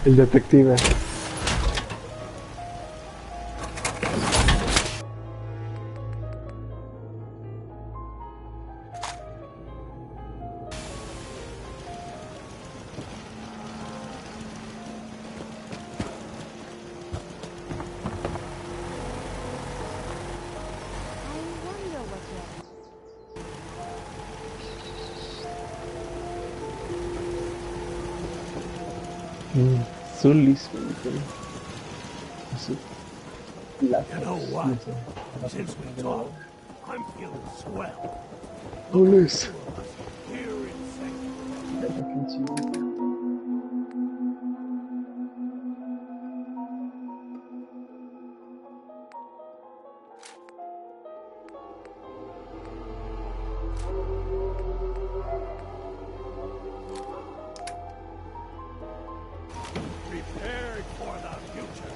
El detective. Zulis, güey. You know what? Since we talked, I'm feeling swell. Zulis. Here in St. Prepared for the future.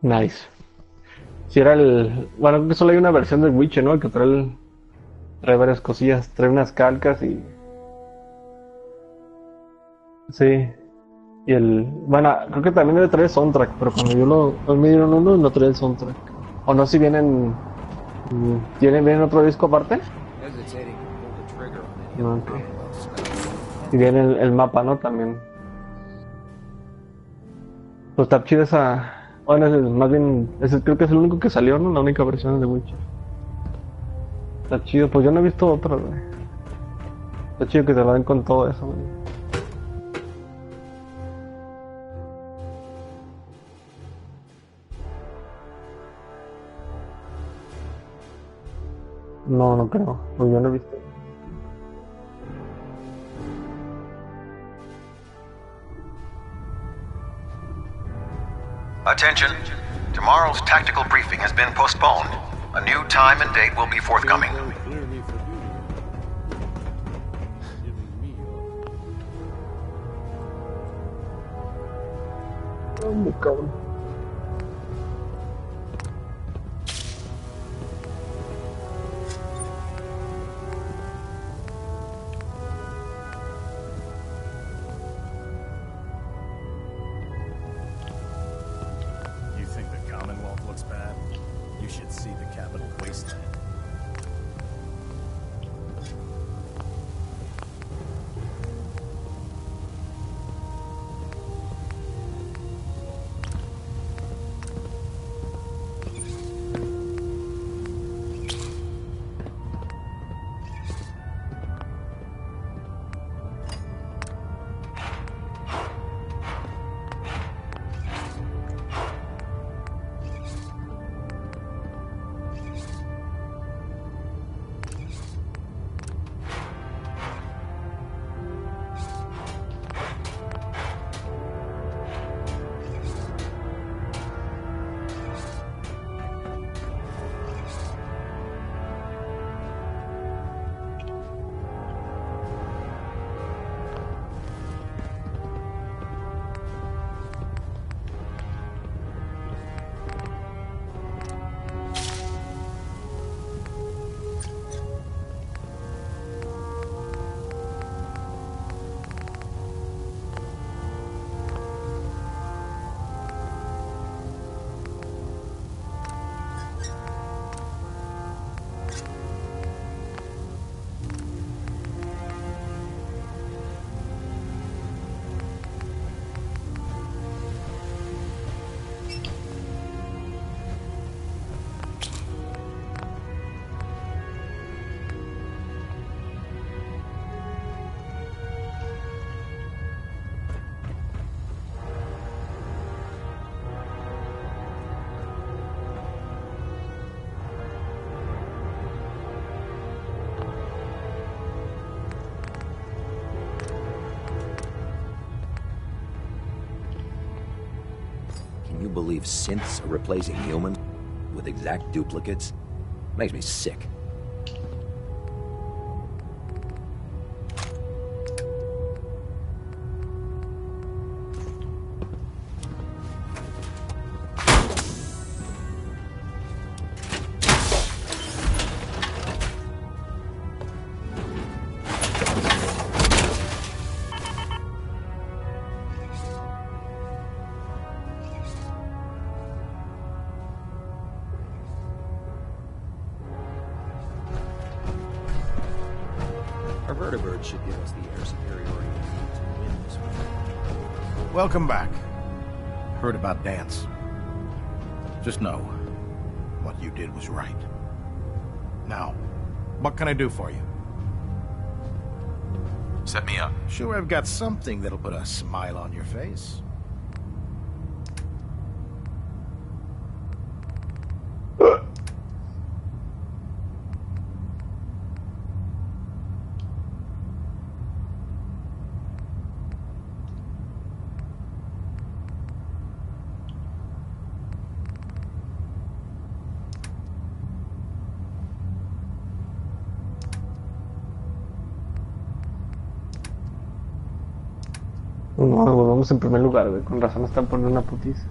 Nice. Si era el... Bueno, creo que solo hay una versión del Witcher, ¿no? El que trae varias cosillas, trae unas calcas y... Sí. Y el... Bueno, creo que también debe traer el soundtrack, pero cuando me dieron uno, no trae el soundtrack. O no, si vienen... ¿Vienen otro disco aparte? No, okay. Y viene el mapa, ¿no? También. Pues está chido esa... Bueno, más bien, creo que es el único que salió, ¿no? La única versión de Witcher. Está chido, pues yo no he visto otro, güey. Está chido que te lo den con todo eso, güey. No, no creo, pues yo no he visto. Attention. Tomorrow's tactical briefing has been postponed. A new time and date will be forthcoming. Oh my God. You think the Commonwealth looks bad? You should see the capital wasteland. Can you believe synths are replacing humans with exact duplicates? Makes me sick. Vertibird should give us the air superiority we need to win this one. Welcome back. Heard about Danse. Just know, what you did was right. Now, what can I do for you? Set me up. Sure, I've got something that'll put a smile on your face. No, vamos en primer lugar, güey. Con razón están poniendo una putiza.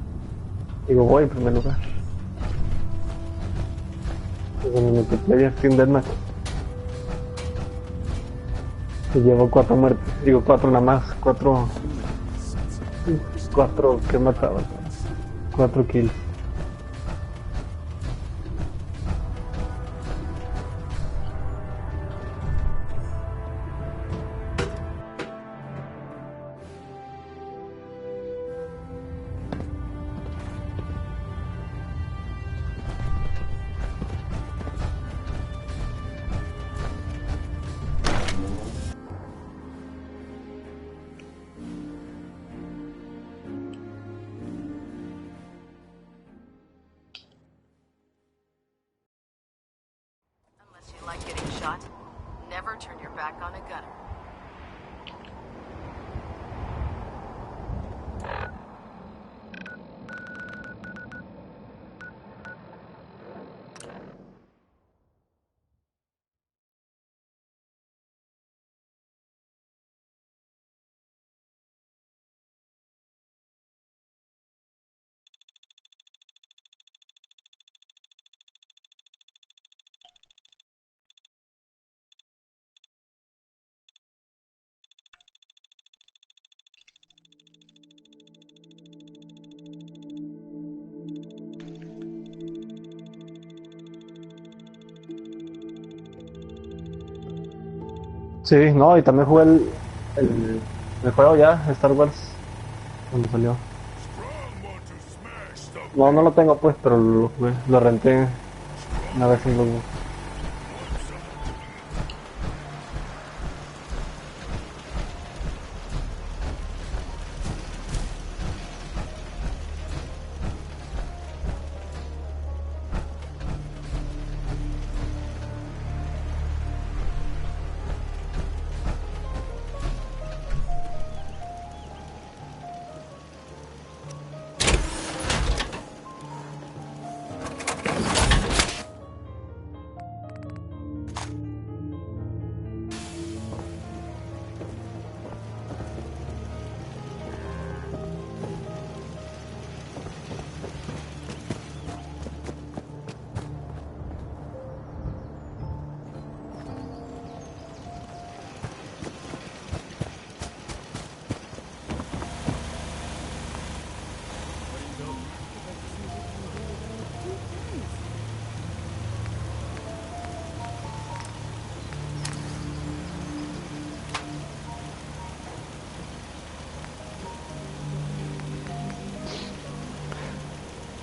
Digo, voy en primer lugar. Pues en el multiplayer Team Deathmatch. Y llevo 4 muertes. Digo, 4 nada más. 4 que mataba. 4 kills. Unless you like getting shot, never turn your back on a gunner. Sí, no, y también jugué el juego ya, Star Wars, cuando salió. No, no lo tengo pues, pero lo jugué, lo renté una vez en Google.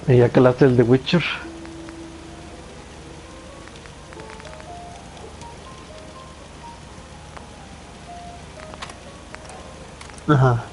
Y ya que hablaste el de Witcher. Ajá.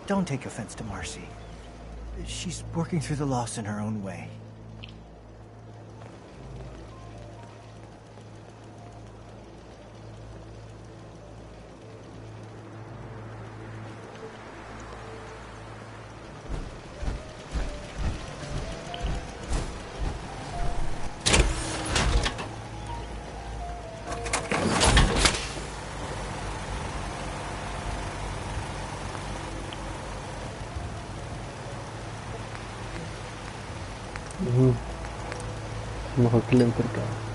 Don't take offense to Marcy. She's working through the loss in her own way. Mejor que le entercado.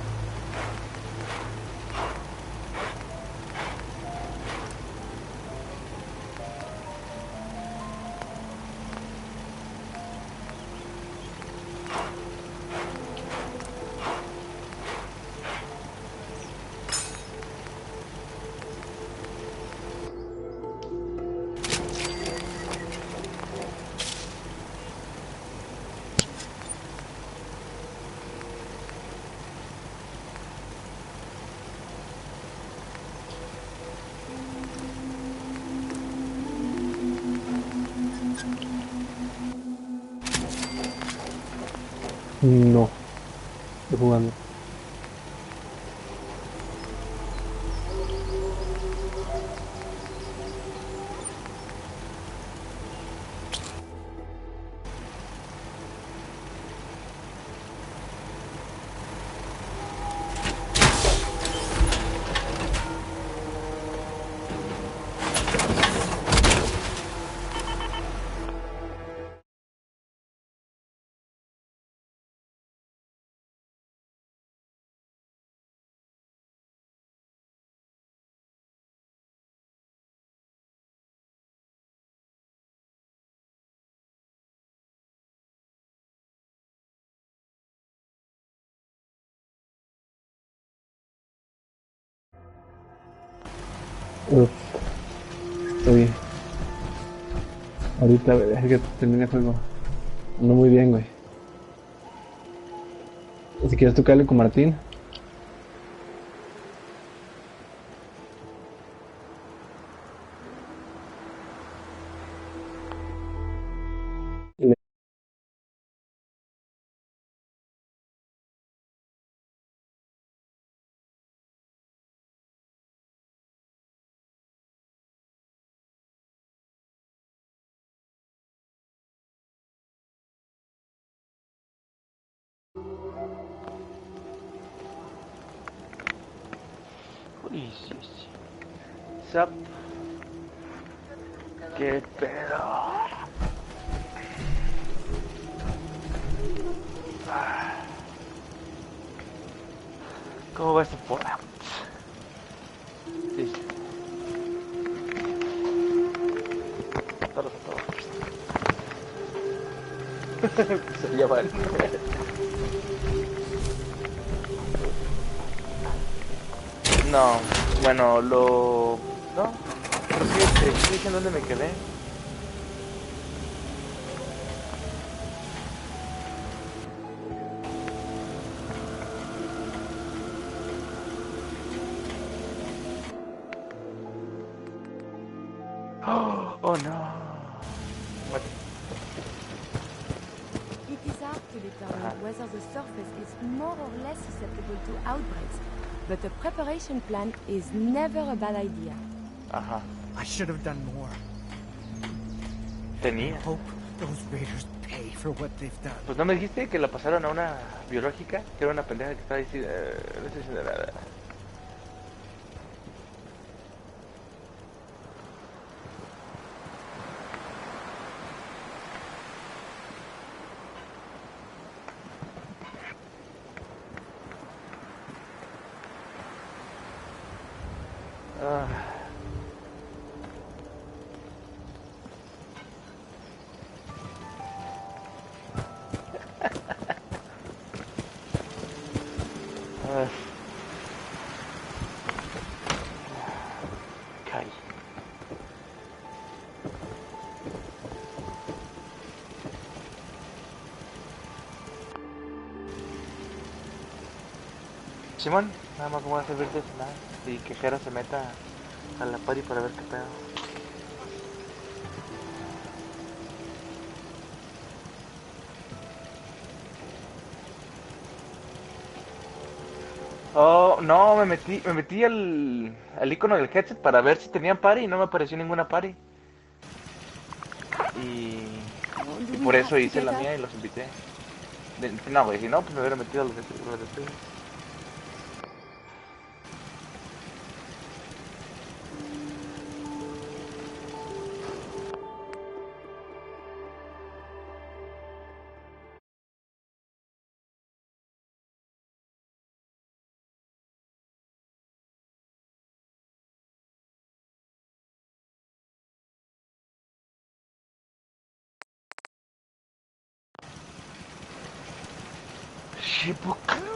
No, estoy jugando. Uf, estoy... Ahorita, güey, deja que termine el juego. Ando muy bien, güey. Si quieres tocarle con Martín. Uy, sí. Zap. ¿Qué pedo? ¿Cómo va esta porra? Sí. Todos. Se lleva el... No, bueno, lo... No, pero sí, estoy diciendo dónde me quedé. Oh no. What? It is hard to determine whether the surface is more or less susceptible to outbreaks, but a preparation plan is never a bad idea. Ajá. I should have done more. Tenía. I hope those raiders pay for what they've done. Pues no me dijiste que la pasaron a una biológica, que era una pendeja que estaba diciendo, no estoy diciendo nada. Simón, nada más voy a servirte de cenar y que Jera se meta a la party para ver qué pedo. Oh, no, me metí al icono del headset para ver si tenían party y no me apareció ninguna party. Y Do we por eso have to hice get la up? mía y los invité. No, güey, si no, pues me hubiera metido a los de ustedes. Shibukai.